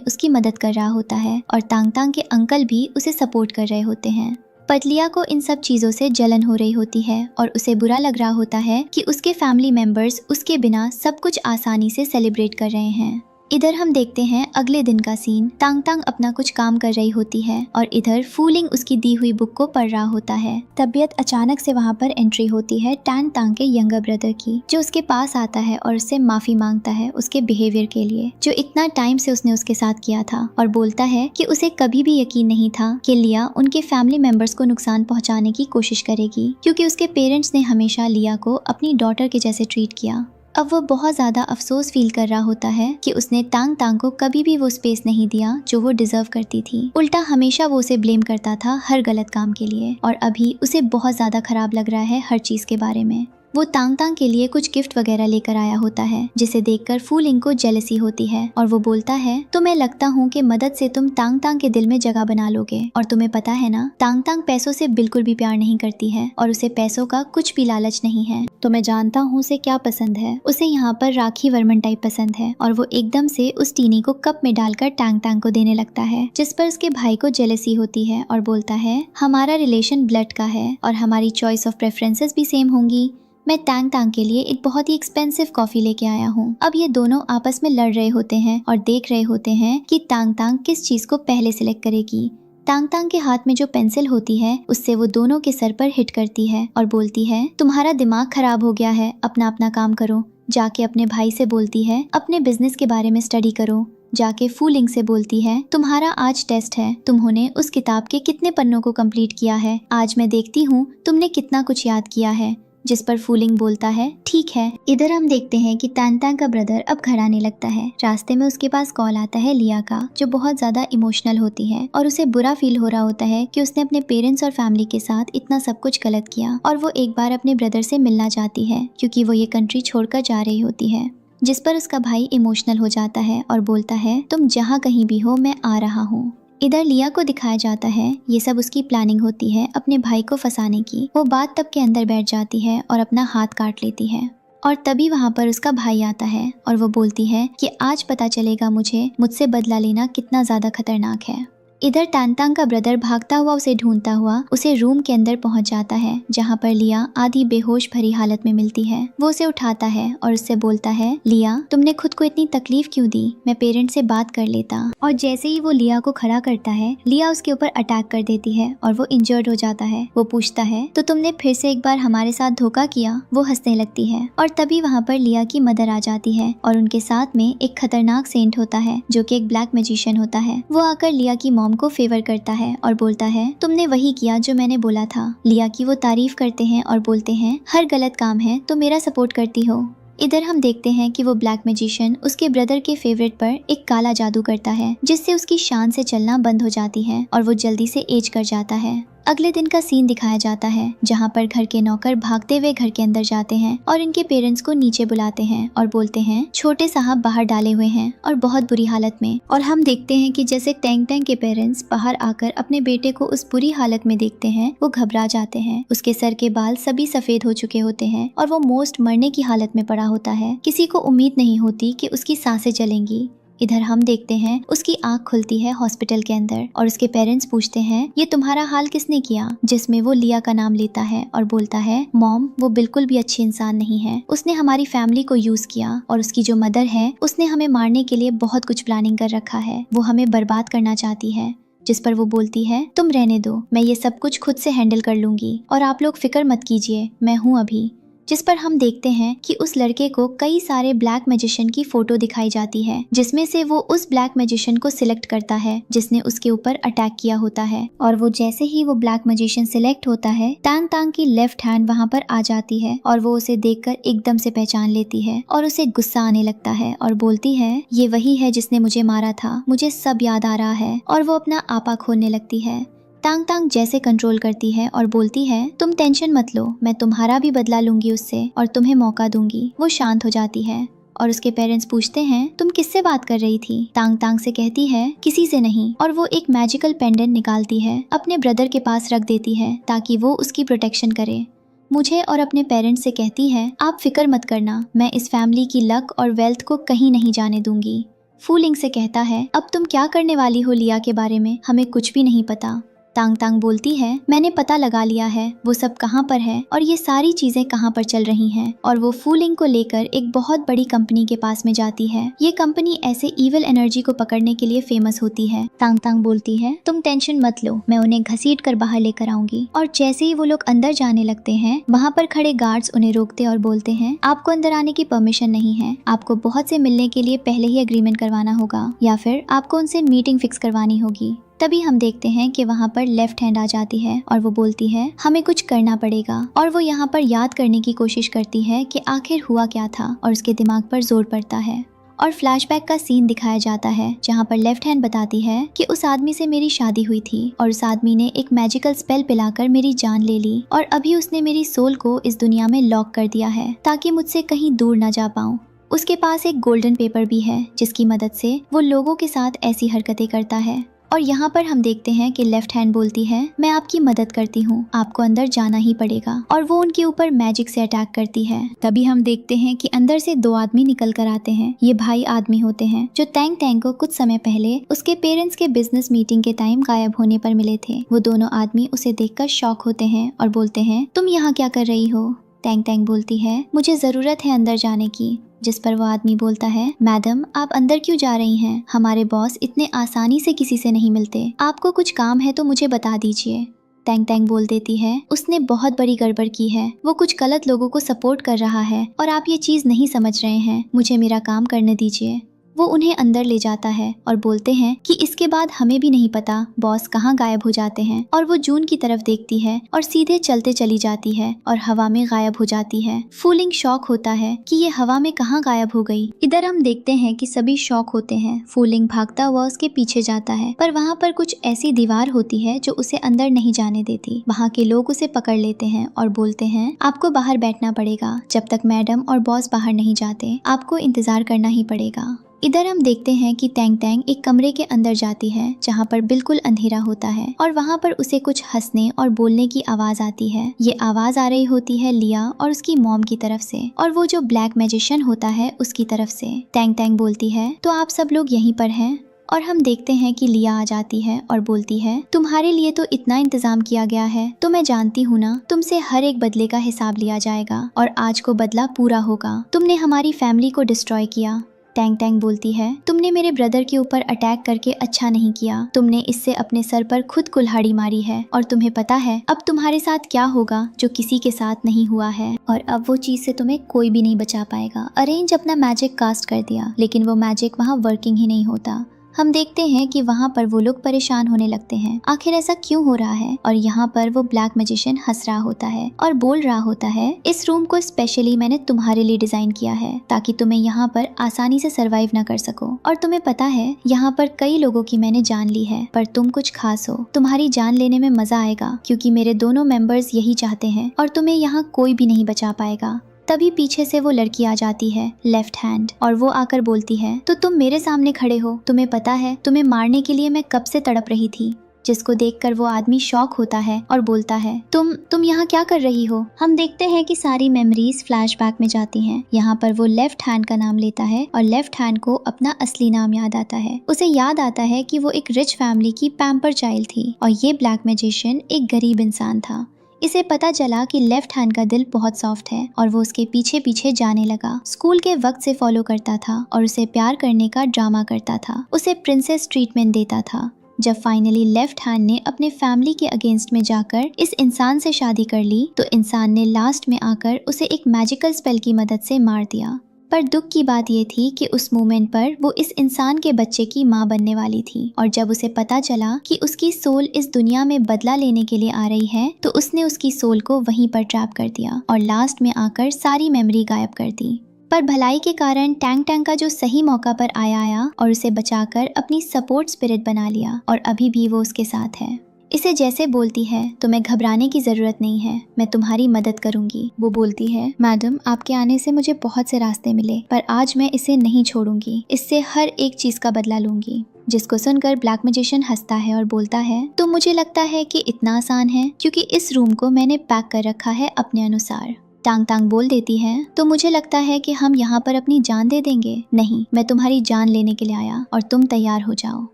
उसकी मदद कर रहा होता है और तांग तांग के अंकल भी उसे सपोर्ट कर रहे होते हैं। पतलिया को इन सब चीजों से जलन हो रही होती है और उसे बुरा लग रहा होता है कि उसके फैमिली मेंबर्स उसके बिना सब कुछ आसानी से सेलिब्रेट कर रहे हैं। इधर हम देखते हैं अगले दिन का सीन। तांग तांग अपना कुछ काम कर रही होती है और इधर फूलिंग उसकी दी हुई बुक को पढ़ रहा होता है। तबीयत अचानक से वहाँ पर एंट्री होती है टैन तांग के यंगर ब्रदर की, जो उसके पास आता है और उससे माफी मांगता है उसके बिहेवियर के लिए जो इतना टाइम से उसने उसके साथ किया था, और बोलता है कि उसे कभी भी यकीन नहीं था कि लिया उनके फैमिली मेंबर्स को नुकसान पहुँचाने की कोशिश करेगी, क्योंकि उसके पेरेंट्स ने हमेशा लिया को अपनी डॉटर के जैसे ट्रीट किया। अब वो बहुत ज़्यादा अफसोस फील कर रहा होता है कि उसने तांग तांग को कभी भी वो स्पेस नहीं दिया जो वो डिजर्व करती थी। उल्टा हमेशा वो उसे ब्लेम करता था हर गलत काम के लिए, और अभी उसे बहुत ज़्यादा खराब लग रहा है हर चीज़ के बारे में। वो तांग तांग के लिए कुछ गिफ्ट वगैरह लेकर आया होता है, जिसे देखकर फूलिंग को जेलसी होती है और वो बोलता है तुम्हें लगता हूँ कि मदद से तुम तांग तांग के दिल में जगह बना लोगे, और तुम्हें पता है ना तांग तांग पैसों से बिल्कुल भी प्यार नहीं करती है और उसे पैसों का कुछ भी लालच नहीं है। तो मैं जानता हूँ उसे क्या पसंद है, उसे यहाँ पर राखी वर्मन टाइप पसंद है, और वो एकदम से उस टीनी को कप में डालकर टैंग टैंग को देने लगता है, जिस पर उसके भाई को जेलसी होती है और बोलता है हमारा रिलेशन ब्लड का है और हमारी चॉइस ऑफ प्रेफरेंसेस भी सेम होंगी। मैं टैंग टैंग के लिए एक बहुत ही एक्सपेंसिव कॉफी लेके आया हूँ। अब ये दोनों आपस में लड़ रहे होते हैं और देख रहे होते हैं कि टैंग टैंग किस चीज को पहले सिलेक्ट करेगी। टैंग टैंग के हाथ में जो पेंसिल होती है उससे वो दोनों के सर पर हिट करती है और बोलती है तुम्हारा दिमाग खराब हो गया है, अपना अपना काम करो। जाके अपने भाई से बोलती है अपने बिजनेस के बारे में स्टडी करो। जाके फूलिंग से बोलती है तुम्हारा आज टेस्ट है, तुमने उस किताब के कितने पन्नों को कंप्लीट किया है, आज मैं देखती हूँ तुमने कितना कुछ याद किया है। जिस पर फूलिंग बोलता है ठीक है। इधर हम देखते हैं कि टैंग टैंग का ब्रदर अब घर आने लगता है। रास्ते में उसके पास कॉल आता है लिया का, जो बहुत ज्यादा इमोशनल होती है और उसे बुरा फील हो रहा होता है कि उसने अपने पेरेंट्स और फैमिली के साथ इतना सब कुछ गलत किया और वो एक बार अपने ब्रदर से मिलना चाहती है क्योंकि वो ये कंट्री छोड़कर जा रही होती है। जिस पर उसका भाई इमोशनल हो जाता है और बोलता है तुम जहाँ कहीं भी हो मैं आ रहा हूँ। इधर लिया को दिखाया जाता है ये सब उसकी प्लानिंग होती है अपने भाई को फंसाने की। वो बात तब के अंदर बैठ जाती है और अपना हाथ काट लेती है और तभी वहाँ पर उसका भाई आता है और वो बोलती है कि आज पता चलेगा मुझसे बदला लेना कितना ज्यादा खतरनाक है। इधर टैंग टैंग का ब्रदर भागता हुआ उसे ढूंढता हुआ उसे रूम के अंदर पहुंच जाता है जहां पर लिया आधी बेहोश भरी हालत में मिलती है। वो उसे उठाता है और उससे बोलता है लिया तुमने खुद को इतनी तकलीफ क्यों दी, मैं पेरेंट्स से बात कर लेता। और जैसे ही वो लिया को खड़ा करता है लिया उसके ऊपर अटैक कर देती है और वो इंजर्ड हो जाता है। वो पूछता है तो तुमने फिर से एक बार हमारे साथ धोखा किया। वो हंसने लगती है और तभी वहाँ पर लिया की मदर आ जाती है और उनके साथ में एक खतरनाक सेंट होता है जो कि एक ब्लैक मैजिशियन होता है। वो आकर लिया की मॉम को फेवर करता है और बोलता है तुमने वही किया जो मैंने बोला था। लिया की वो तारीफ करते हैं और बोलते हैं हर गलत काम है तो मेरा सपोर्ट करती हो। इधर हम देखते हैं कि वो ब्लैक मैजिशियन उसके ब्रदर के फेवरेट पर एक काला जादू करता है जिससे उसकी शान से चलना बंद हो जाती है और वो जल्दी से एज कर जाता है। अगले दिन का सीन दिखाया जाता है जहाँ पर घर के नौकर भागते हुए घर के अंदर जाते हैं और इनके पेरेंट्स को नीचे बुलाते हैं और बोलते हैं छोटे साहब बाहर डाले हुए हैं और बहुत बुरी हालत में। और हम देखते हैं कि जैसे टैंग टैंग के पेरेंट्स बाहर आकर अपने बेटे को उस बुरी हालत में देखते हैं वो घबरा जाते हैं। उसके सर के बाल सभी सफेद हो चुके होते हैं और वो मोस्ट मरने की हालत में पड़ा होता है। किसी को उम्मीद नहीं होती कि उसकी सांसें चलेंगी। इधर हम देखते हैं उसकी आंख खुलती है हॉस्पिटल के अंदर और उसके पेरेंट्स पूछते हैं ये तुम्हारा हाल किसने किया, जिसमें वो लिया का नाम लेता है और बोलता है मॉम वो बिल्कुल भी अच्छी इंसान नहीं है, उसने हमारी फैमिली को यूज किया और उसकी जो मदर है उसने हमें मारने के लिए बहुत कुछ प्लानिंग कर रखा है, वो हमें बर्बाद करना चाहती है। जिस पर वो बोलती है तुम रहने दो, मैं ये सब कुछ खुद से हैंडल कर लूंगी और आप लोग फिक्र मत कीजिए, मैं हूँ अभी। जिस पर हम देखते हैं कि उस लड़के को कई सारे ब्लैक मैजिशियन की फोटो दिखाई जाती है जिसमें से वो उस ब्लैक मैजिशियन को सिलेक्ट करता है जिसने उसके ऊपर अटैक किया होता है। और वो जैसे ही वो ब्लैक मैजिशियन सिलेक्ट होता है टैंग टैंग की लेफ्ट हैंड वहाँ पर आ जाती है और वो उसे देखकर एकदम से पहचान लेती है और उसे गुस्सा आने लगता है और बोलती है ये वही है जिसने मुझे मारा था, मुझे सब याद आ रहा है। और वो अपना आपा खोलने लगती है। टैंग टैंग जैसे कंट्रोल करती है और बोलती है तुम टेंशन मत लो, मैं तुम्हारा भी बदला लूंगी उससे और तुम्हें मौका दूंगी। वो शांत हो जाती है और उसके पेरेंट्स पूछते हैं तुम किससे बात कर रही थी। टैंग टैंग से कहती है किसी से नहीं और वो एक मैजिकल पेंडेंट निकालती है अपने ब्रदर के पास रख देती है ताकि वो उसकी प्रोटेक्शन करे। मुझे और अपने पेरेंट्स से कहती है आप फिक्र मत करना, मैं इस फैमिली की लक और वेल्थ को कहीं नहीं जाने दूंगी। फूलिंग से कहता है अब तुम क्या करने वाली हो लिया के बारे में हमें कुछ भी नहीं पता। टैंग टैंग बोलती है मैंने पता लगा लिया है वो सब कहाँ पर है और ये सारी चीजें कहाँ पर चल रही हैं। और वो फूलिंग को लेकर एक बहुत बड़ी कंपनी के पास में जाती है। ये कंपनी ऐसे इविल एनर्जी को पकड़ने के लिए फेमस होती है। टैंग टैंग बोलती है तुम टेंशन मत लो, मैं उन्हें घसीट कर बाहर लेकर आऊंगी। और जैसे ही वो लोग अंदर जाने लगते हैं वहाँ पर खड़े गार्ड्स उन्हें रोकते और बोलते हैं आपको अंदर आने की परमिशन नहीं है, आपको बहुत से मिलने के लिए पहले ही एग्रीमेंट करवाना होगा या फिर आपको उनसे मीटिंग फिक्स करवानी होगी। तभी हम देखते हैं कि वहाँ पर लेफ्ट हैंड आ जाती है और वो बोलती है हमें कुछ करना पड़ेगा। और वो यहाँ पर याद करने की कोशिश करती है कि आखिर हुआ क्या था और उसके दिमाग पर जोर पड़ता है। और फ्लैशबैक का सीन दिखाया जाता है जहाँ पर लेफ्ट हैंड बताती है कि उस आदमी से मेरी शादी हुई थी और उस आदमी ने एक मैजिकल स्पेल पिलाकर मेरी जान ले ली और अभी उसने मेरी सोल को इस दुनिया में लॉक कर दिया है ताकि मुझसे कहीं दूर न जा पाऊँ। उसके पास एक गोल्डन पेपर भी है जिसकी मदद से वो लोगों के साथ ऐसी हरकतें करता है। और यहाँ पर हम देखते हैं कि लेफ्ट हैंड बोलती है मैं आपकी मदद करती हूँ, आपको अंदर जाना ही पड़ेगा। और वो उनके ऊपर मैजिक से अटैक करती है। तभी हम देखते हैं कि अंदर से दो आदमी निकल कर आते हैं। ये भाई आदमी होते हैं जो टैंग टैंग को कुछ समय पहले उसके पेरेंट्स के बिजनेस मीटिंग के टाइम गायब होने पर मिले थे। वो दोनों आदमी उसे देखकर शॉक होते हैं और बोलते हैं तुम यहाँ क्या कर रही हो। टैंग टैंग बोलती है मुझे जरूरत है अंदर जाने की। जिस पर वो आदमी बोलता है मैडम आप अंदर क्यों जा रही हैं, हमारे बॉस इतने आसानी से किसी से नहीं मिलते, आपको कुछ काम है तो मुझे बता दीजिए। टैंग टैंग बोल देती है उसने बहुत बड़ी गड़बड़ की है, वो कुछ गलत लोगों को सपोर्ट कर रहा है और आप ये चीज नहीं समझ रहे हैं, मुझे मेरा काम करने दीजिए। वो उन्हें अंदर ले जाता है और बोलते हैं कि इसके बाद हमें भी नहीं पता बॉस कहाँ गायब हो जाते हैं। और वो जून की तरफ देखती है और सीधे चलते चली जाती है और हवा में गायब हो जाती है। फूलिंग शॉक होता है कि ये हवा में कहाँ गायब हो गई। इधर हम देखते हैं कि सभी शॉक होते हैं। फूलिंग भागता हुआ उसके पीछे जाता है, पर वहाँ पर कुछ ऐसी दीवार होती है जो उसे अंदर नहीं जाने देती। वहाँ के लोग उसे पकड़ लेते हैं और बोलते हैं आपको बाहर बैठना पड़ेगा, जब तक मैडम और बॉस बाहर नहीं जाते आपको इंतजार करना ही पड़ेगा। इधर हम देखते हैं कि टैंग टैंग एक कमरे के अंदर जाती है जहाँ पर बिल्कुल अंधेरा होता है और वहाँ पर उसे कुछ हंसने और बोलने की आवाज आती है। ये आवाज आ रही होती है लिया और उसकी मॉम की तरफ से, और वो जो ब्लैक मैजिशियन होता है उसकी तरफ से। टैंग टैंग बोलती है तो आप सब लोग यहीं पर हैं। और हम देखते हैं कि लिया आ जाती है और बोलती है तुम्हारे लिए तो इतना इंतजाम किया गया है, तो मैं जानती हूँ ना तुमसे हर एक बदले का हिसाब लिया जाएगा और आज को बदला पूरा होगा। तुमने हमारी फैमिली को डिस्ट्रॉय किया। टैंग टैंग बोलती है तुमने मेरे ब्रदर के ऊपर अटैक करके अच्छा नहीं किया, तुमने इससे अपने सर पर खुद कुल्हाड़ी मारी है और तुम्हें पता है अब तुम्हारे साथ क्या होगा जो किसी के साथ नहीं हुआ है, और अब वो चीज से तुम्हें कोई भी नहीं बचा पाएगा। अरेंज अपना मैजिक कास्ट कर दिया लेकिन वो मैजिक वहाँ वर्किंग ही नहीं होता। हम देखते हैं कि वहाँ पर वो लोग परेशान होने लगते हैं, आखिर ऐसा क्यों हो रहा है। और यहाँ पर वो ब्लैक मैजिशियन हंस रहा होता है और बोल रहा होता है इस रूम को स्पेशली मैंने तुम्हारे लिए डिजाइन किया है ताकि तुम्हें यहाँ पर आसानी से सरवाइव ना कर सको। और तुम्हें पता है यहाँ पर कई लोगों की मैंने जान ली है, पर तुम कुछ खास हो, तुम्हारी जान लेने में मजा आएगा क्योंकि मेरे दोनों मेंबर्स यही चाहते हैं और तुम्हें यहाँ कोई भी नहीं बचा पाएगा। तभी पीछे से वो लड़की आ जाती है लेफ्ट हैंड, और वो आकर बोलती है तो तुम मेरे सामने खड़े हो, तुम्हें पता है तुम्हें मारने के लिए मैं कब से तड़प रही थी। जिसको देखकर वो आदमी शॉक होता है और बोलता है तुम यहाँ क्या कर रही हो। हम देखते हैं कि सारी मेमोरीज फ्लैशबैक में जाती हैं। यहाँ पर वो लेफ्ट हैंड का नाम लेता है और लेफ्ट हैंड को अपना असली नाम याद आता है। उसे याद आता है कि वो एक रिच फैमिली की पैम्पर चाइल्ड थी और ये ब्लैक मैजिशियन एक गरीब इंसान था। इसे पता चला कि लेफ्ट हैंड का दिल बहुत सॉफ्ट है और वो उसके पीछे पीछे जाने लगा। स्कूल के वक्त से फॉलो करता था और उसे प्यार करने का ड्रामा करता था, उसे प्रिंसेस ट्रीटमेंट देता था। जब फाइनली लेफ्ट हैंड ने अपने फैमिली के अगेंस्ट में जाकर इस इंसान से शादी कर ली तो इंसान ने लास्ट में आकर उसे एक मैजिकल स्पेल की मदद से मार दिया। पर दुख की बात ये थी कि उस मोमेंट पर वो इस इंसान के बच्चे की माँ बनने वाली थी, और जब उसे पता चला कि उसकी सोल इस दुनिया में बदला लेने के लिए आ रही है तो उसने उसकी सोल को वहीं पर ट्रैप कर दिया और लास्ट में आकर सारी मेमोरी गायब कर दी। पर भलाई के कारण टैंग टैंग का जो सही मौका पर आया और उसे बचाकर अपनी सपोर्ट स्पिरिट बना लिया और अभी भी वो उसके साथ है। इसे जैसे बोलती है तुम्हें घबराने की जरूरत नहीं है, मैं तुम्हारी मदद करूंगी। वो बोलती है मैडम आपके आने से मुझे बहुत से रास्ते मिले पर आज मैं इसे नहीं छोड़ूंगी, इससे हर एक चीज का बदला लूंगी। जिसको सुनकर ब्लैक मैजिशियन हंसता है और बोलता है तो मुझे लगता है कि इतना आसान है क्योंकि इस रूम को मैंने पैक कर रखा है अपने अनुसार। टांग टांग बोल देती है तो मुझे लगता है कि हम यहाँ पर अपनी जान दे देंगे। नहीं, मैं तुम्हारी जान लेने के लिए आया और तुम तैयार हो जाओ।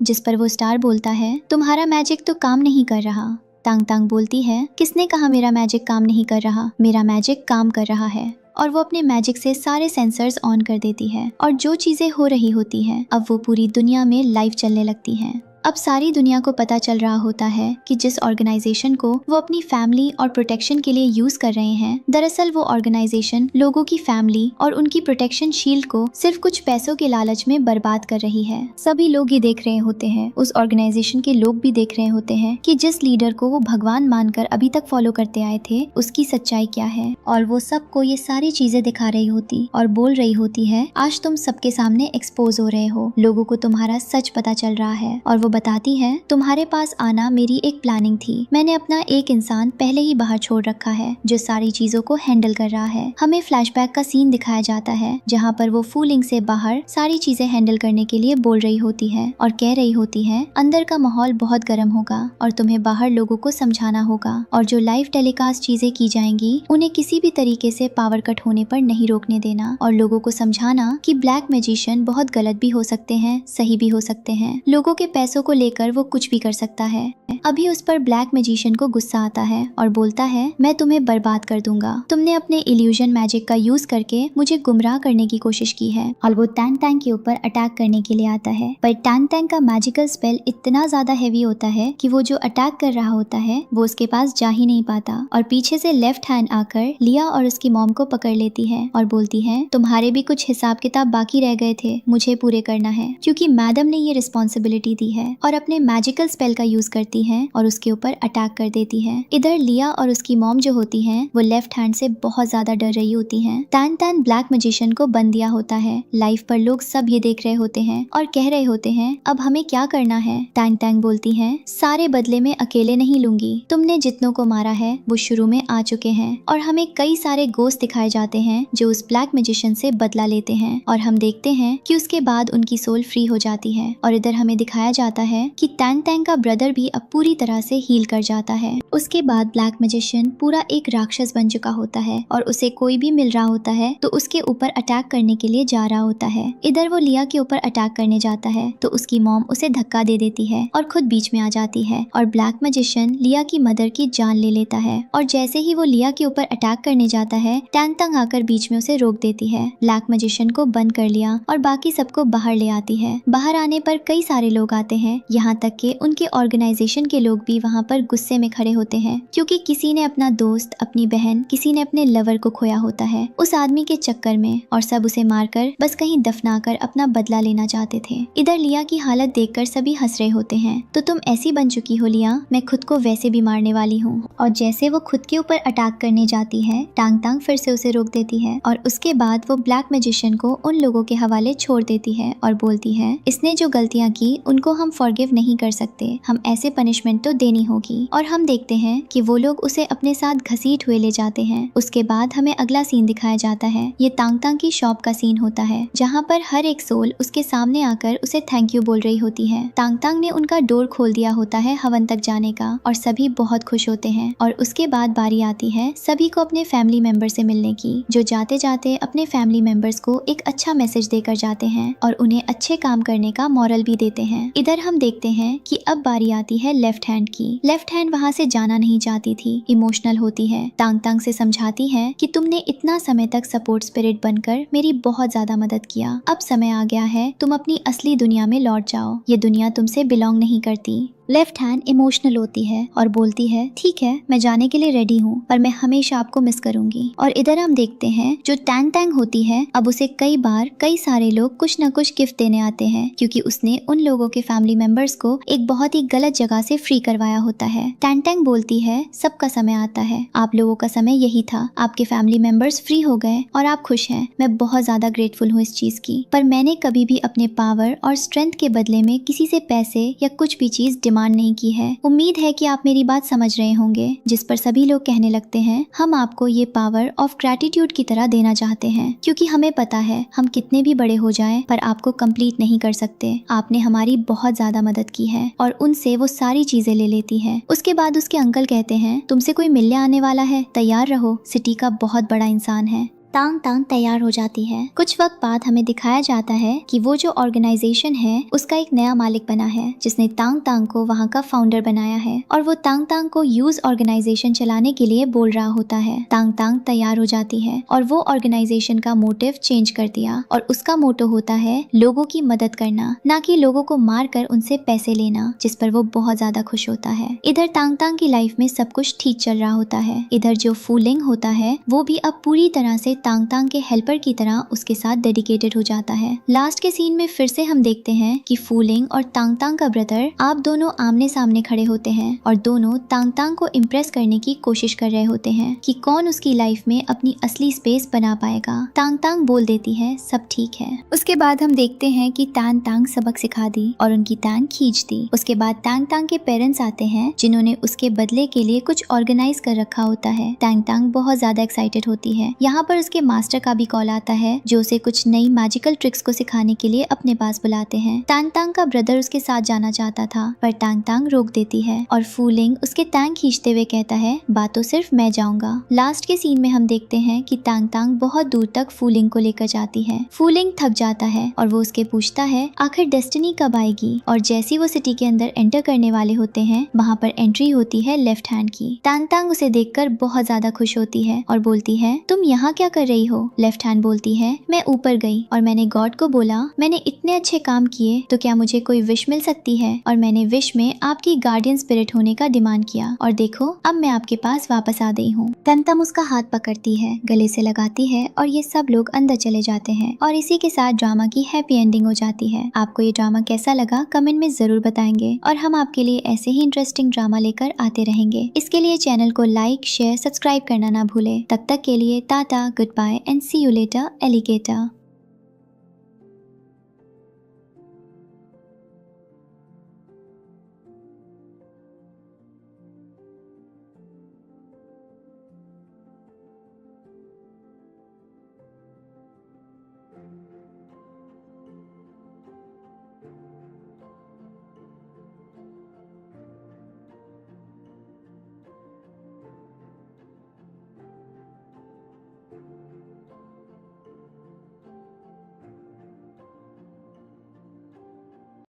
जिस पर वो स्टार बोलता है तुम्हारा मैजिक तो काम नहीं कर रहा। टांग टांग बोलती है किसने कहा मेरा मैजिक काम नहीं कर रहा, मेरा मैजिक काम कर रहा है। और वो अपने मैजिक से सारे सेंसर्स ऑन कर देती है और जो चीजें हो रही होती हैं अब वो पूरी दुनिया में लाइव चलने लगती हैं। अब सारी दुनिया को पता चल रहा होता है कि जिस ऑर्गेनाइजेशन को वो अपनी फैमिली और प्रोटेक्शन के लिए यूज कर रहे हैं, दरअसल वो ऑर्गेनाइजेशन लोगों की फैमिली और उनकी प्रोटेक्शन शील्ड को सिर्फ कुछ पैसों के लालच में बर्बाद कर रही है। सभी लोग ही देख रहे होते हैं, उस ऑर्गेनाइजेशन के लोग भी देख रहे होते हैं कि जिस लीडर को वो भगवान मानकर अभी तक फॉलो करते आए थे उसकी सच्चाई क्या है। और वो सबको ये सारी चीजें दिखा रही होती और बोल रही होती है आज तुम सबके सामने एक्सपोज हो रहे हो, लोगों को तुम्हारा सच पता चल रहा है। और वो बताती है तुम्हारे पास आना मेरी एक प्लानिंग थी, मैंने अपना एक इंसान पहले ही बाहर छोड़ रखा है जो सारी चीजों को हैंडल कर रहा है। हमें फ्लैशबैक का सीन दिखाया जाता है जहाँ पर वो फूलिंग से बाहर सारी चीजें हैंडल करने के लिए बोल रही होती है और कह रही होती है अंदर का माहौल बहुत गर्म होगा और तुम्हें बाहर लोगों को समझाना होगा और जो लाइव टेलीकास्ट चीजें की जाएंगी उन्हें किसी भी तरीके से पावर कट होने पर नहीं रोकने देना और लोगों को समझाना कि ब्लैक मैजिशियन बहुत गलत भी हो सकते हैं, सही भी हो सकते हैं। लोगों के पैसों को लेकर वो कुछ भी कर सकता है। अभी उस पर ब्लैक मैजिशियन को गुस्सा आता है और बोलता है, मैं तुम्हें बर्बाद कर दूंगा। तुमने अपने इल्यूजन मैजिक का यूज करके मुझे गुमराह करने की कोशिश की है। और वो टैंग टैंग के ऊपर अटैक करने के लिए आता है, पर टैंग टैंग का मैजिकल स्पेल इतना ज्यादा हेवी होता है कि वो जो अटैक कर रहा होता है वो उसके पास जा ही नहीं पाता। और पीछे से लेफ्ट हैंड आकर लिया और उसकी मॉम को पकड़ लेती है और बोलती है, तुम्हारे भी कुछ हिसाब किताब बाकी रह गए थे, मुझे पूरे करना है, क्योंकि मैडम ने ये रिस्पॉन्सिबिलिटी दी है। और अपने मैजिकल स्पेल का यूज करती है और उसके ऊपर अटैक कर देती है। इधर लिया और उसकी मॉम जो होती है वो लेफ्ट हैंड से बहुत ज्यादा डर रही होती है। टैन टैन ब्लैक मैजिशियन को बंद दिया होता है। लाइव पर लोग सब ये देख रहे होते हैं और कह रहे होते हैं, अब हमें क्या करना है। टैंग टैंग बोलती है, सारे बदले में अकेले नहीं लूंगी, तुमने जितनों को मारा है वो शुरू में आ चुके हैं। और हमें कई सारे गोस्ट दिखाए जाते हैं जो उस ब्लैक मैजिशियन से बदला लेते हैं और हम देखते हैं कि उसके बाद उनकी सोल फ्री हो जाती है। और इधर हमें दिखाया जाता है कि टैंग टैंग का ब्रदर भी अब पूरी तरह से हील कर जाता है। उसके बाद ब्लैक मैजिशियन पूरा एक राक्षस बन चुका होता है और उसे कोई भी मिल रहा होता है तो उसके ऊपर अटैक करने के लिए जा रहा होता है। इधर वो लिया के ऊपर अटैक करने जाता है तो उसकी मॉम उसे धक्का दे देती है और खुद बीच में आ जाती है और ब्लैक मैजिशियन लिया की मदर की जान ले लेता है। और जैसे ही वो लिया के ऊपर अटैक करने जाता है, टैंग टैंग आकर बीच में उसे रोक देती है। ब्लैक मैजिशियन को बंद कर लिया और बाकी सबको बाहर ले आती है। बाहर आने पर कई सारे लोग आते हैं, यहाँ तक कि उनके ऑर्गेनाइजेशन के लोग भी वहाँ पर गुस्से में खड़े होते हैं, क्योंकि किसी ने अपना दोस्त, अपनी बहन, किसी ने अपने लवर को खोया होता है उस आदमी के चक्कर में, और सब उसे मारकर बस कहीं दफनाकर अपना बदला लेना चाहते थे। इधर लिया की हालत देखकर सभी हंस रहे होते हैं। तो तुम ऐसी बन चुकी हो लिया, मैं खुद को वैसे भी मारने वाली हूँ। और जैसे वो खुद के ऊपर अटैक करने जाती है, टांग टांग फिर से उसे रोक देती है और उसके बाद वो ब्लैक मैजिशियन को उन लोगों के हवाले छोड़ देती है और बोलती है, इसने जो गलतियाँ की उनको हम फॉरगिव नहीं कर सकते, हम ऐसे पनिशमेंट तो देनी होगी। और हम देखते हैं कि वो लोग उसे अपने साथ घसीट हुए ले जाते हैं। उसके बाद हमें अगला सीन दिखाया जाता है। ये तांग तांग की शॉप का सीन होता है, जहाँ पर हर एक सोल उसके सामने आकर उसे थैंक यू बोल रही होती है। तांग तांग ने उनका डोर खोल दिया होता है हवन तक जाने का और सभी बहुत खुश होते हैं। और उसके बाद बारी आती है सभी को अपने फैमिली मेंबर से मिलने की, जो जाते जाते अपने फैमिली मेंबर्स को एक अच्छा मैसेज देकर जाते हैं और उन्हें अच्छे काम करने का मॉरल भी देते हैं। इधर हम देखते हैं कि अब बारी आती है लेफ्ट हैंड की। लेफ्ट हैंड वहाँ से जाना नहीं चाहती थी, इमोशनल होती है। तांग तांग से समझाती है कि तुमने इतना समय तक सपोर्ट स्पिरिट बनकर मेरी बहुत ज्यादा मदद किया, अब समय आ गया है तुम अपनी असली दुनिया में लौट जाओ, ये दुनिया तुमसे बिलोंग नहीं करती। लेफ्ट हैंड इमोशनल होती है और बोलती है, ठीक है मैं जाने के लिए रेडी हूँ, पर मैं हमेशा आपको मिस करूंगी। और इधर हम देखते हैं जो टैंग टैंग होती है, अब उसे कई बार कई सारे लोग कुछ न कुछ गिफ्ट देने आते हैं, क्योंकि उसने उन लोगों के फैमिली मेंबर्स को एक बहुत ही गलत जगह से फ्री करवाया होता है। टैंग टैंग बोलती है, सबका समय आता है, आप लोगों का समय यही था, आपके फैमिली मेंबर्स फ्री हो गए और आप खुश हैं, मैं बहुत ज्यादा ग्रेटफुल हूँ इस चीज की, पर मैंने कभी भी अपने पावर और स्ट्रेंथ के बदले में किसी से पैसे या कुछ भी चीज डिमांड नहीं की है। उम्मीद है कि आप मेरी बात समझ रहे होंगे। जिस पर सभी लोग कहने लगते हैं, हम आपको ये पावर ऑफ ग्रैटिट्यूड की तरह देना चाहते हैं, क्योंकि हमें पता है हम कितने भी बड़े हो जाएं पर आपको कंप्लीट नहीं कर सकते, आपने हमारी बहुत ज्यादा मदद की है। और उनसे वो सारी चीजें ले लेती है। उसके बाद उसके अंकल कहते हैं, तुमसे कोई मिलने आने वाला है, तैयार रहो, सिटी का बहुत बड़ा इंसान है। तांग तांग तैयार हो जाती है। कुछ वक्त बाद हमें दिखाया जाता है कि वो जो ऑर्गेनाइजेशन है उसका एक नया मालिक बना है, जिसने तांग तांग को वहाँ का फाउंडर बनाया है और वो तांग तांग को यूज ऑर्गेनाइजेशन चलाने के लिए बोल रहा होता है। तांग तांग तैयार हो जाती है और वो ऑर्गेनाइजेशन का मोटिव चेंज कर दिया और उसका मोटो होता है लोगों की मदद करना, ना कि लोगों को मार कर उनसे पैसे लेना, जिस पर वो बहुत ज्यादा खुश होता है। इधर तांग तांग की लाइफ में सब कुछ ठीक चल रहा होता है। इधर जो फूलिंग होता है वो भी अब पूरी तरह से तांग तांग के हेल्पर की तरह उसके साथ डेडिकेटेड हो जाता है। लास्ट के सीन में फिर से हम देखते हैं कि फूलिंग और तांग तांग का ब्रदर आप दोनों आमने सामने खड़े होते हैं और दोनों तांग तांग को इम्प्रेस करने की कोशिश कर रहे होते हैं कि कौन उसकी लाइफ में अपनी असली स्पेस बना पाएगा। तांग तांग बोल देती है, सब ठीक है। उसके बाद हम देखते हैं कि तांग तांग सबक सिखा दी और उनकी टांग खींच दी। उसके बाद तांग तांग के पेरेंट्स आते हैं, जिन्होंने उसके बदले के लिए कुछ ऑर्गेनाइज कर रखा होता है। तांग तांग बहुत ज्यादा एक्साइटेड होती है। यहाँ पर उसके उसके मास्टर का भी कॉल आता है जो उसे कुछ नई मैजिकल ट्रिक्स को सिखाने के लिए अपने पास बुलाते हैं। तांग तांग का ब्रदर उसके साथ जाना चाहता था पर तांग तांग रोक देती है और फूलिंग उसके टांग खींचते हुए कहता है बात तो सिर्फ मैं जाऊंगा। लास्ट के सीन में हम देखते हैं कि तांग तांग बहुत दूर तक फूलिंग को लेकर जाती है। फूलिंग थक जाता है और वो उसके पूछता है आखिर डेस्टिनी कब आएगी, और जैसी वो सिटी के अंदर एंटर करने वाले होते हैं वहाँ पर एंट्री होती है लेफ्ट हैंड की। तांग तांग उसे देखकर बहुत ज्यादा खुश होती है और बोलती है तुम यहाँ क्या कर रही हो। लेफ्ट हैंड बोलती है मैं ऊपर गई और मैंने गॉड को बोला मैंने इतने अच्छे काम किए तो क्या मुझे कोई विश मिल सकती है, और मैंने विश में आपकी गार्डियन स्पिरिट होने का डिमांड किया और देखो अब मैं आपके पास वापस आ गई हूँ। तमतम उसका हाथ पकड़ती है, गले से लगाती है और ये सब लोग अंदर चले जाते हैं और इसी के साथ ड्रामा की हैप्पी एंडिंग हो जाती है। आपको ये ड्रामा कैसा लगा कमेंट में जरूर बताएंगे और हम आपके लिए ऐसे ही इंटरेस्टिंग ड्रामा लेकर आते रहेंगे। इसके लिए चैनल को लाइक शेयर सब्सक्राइब करना ना भूले। तब तक के लिए tata goodbye and see you later alligator.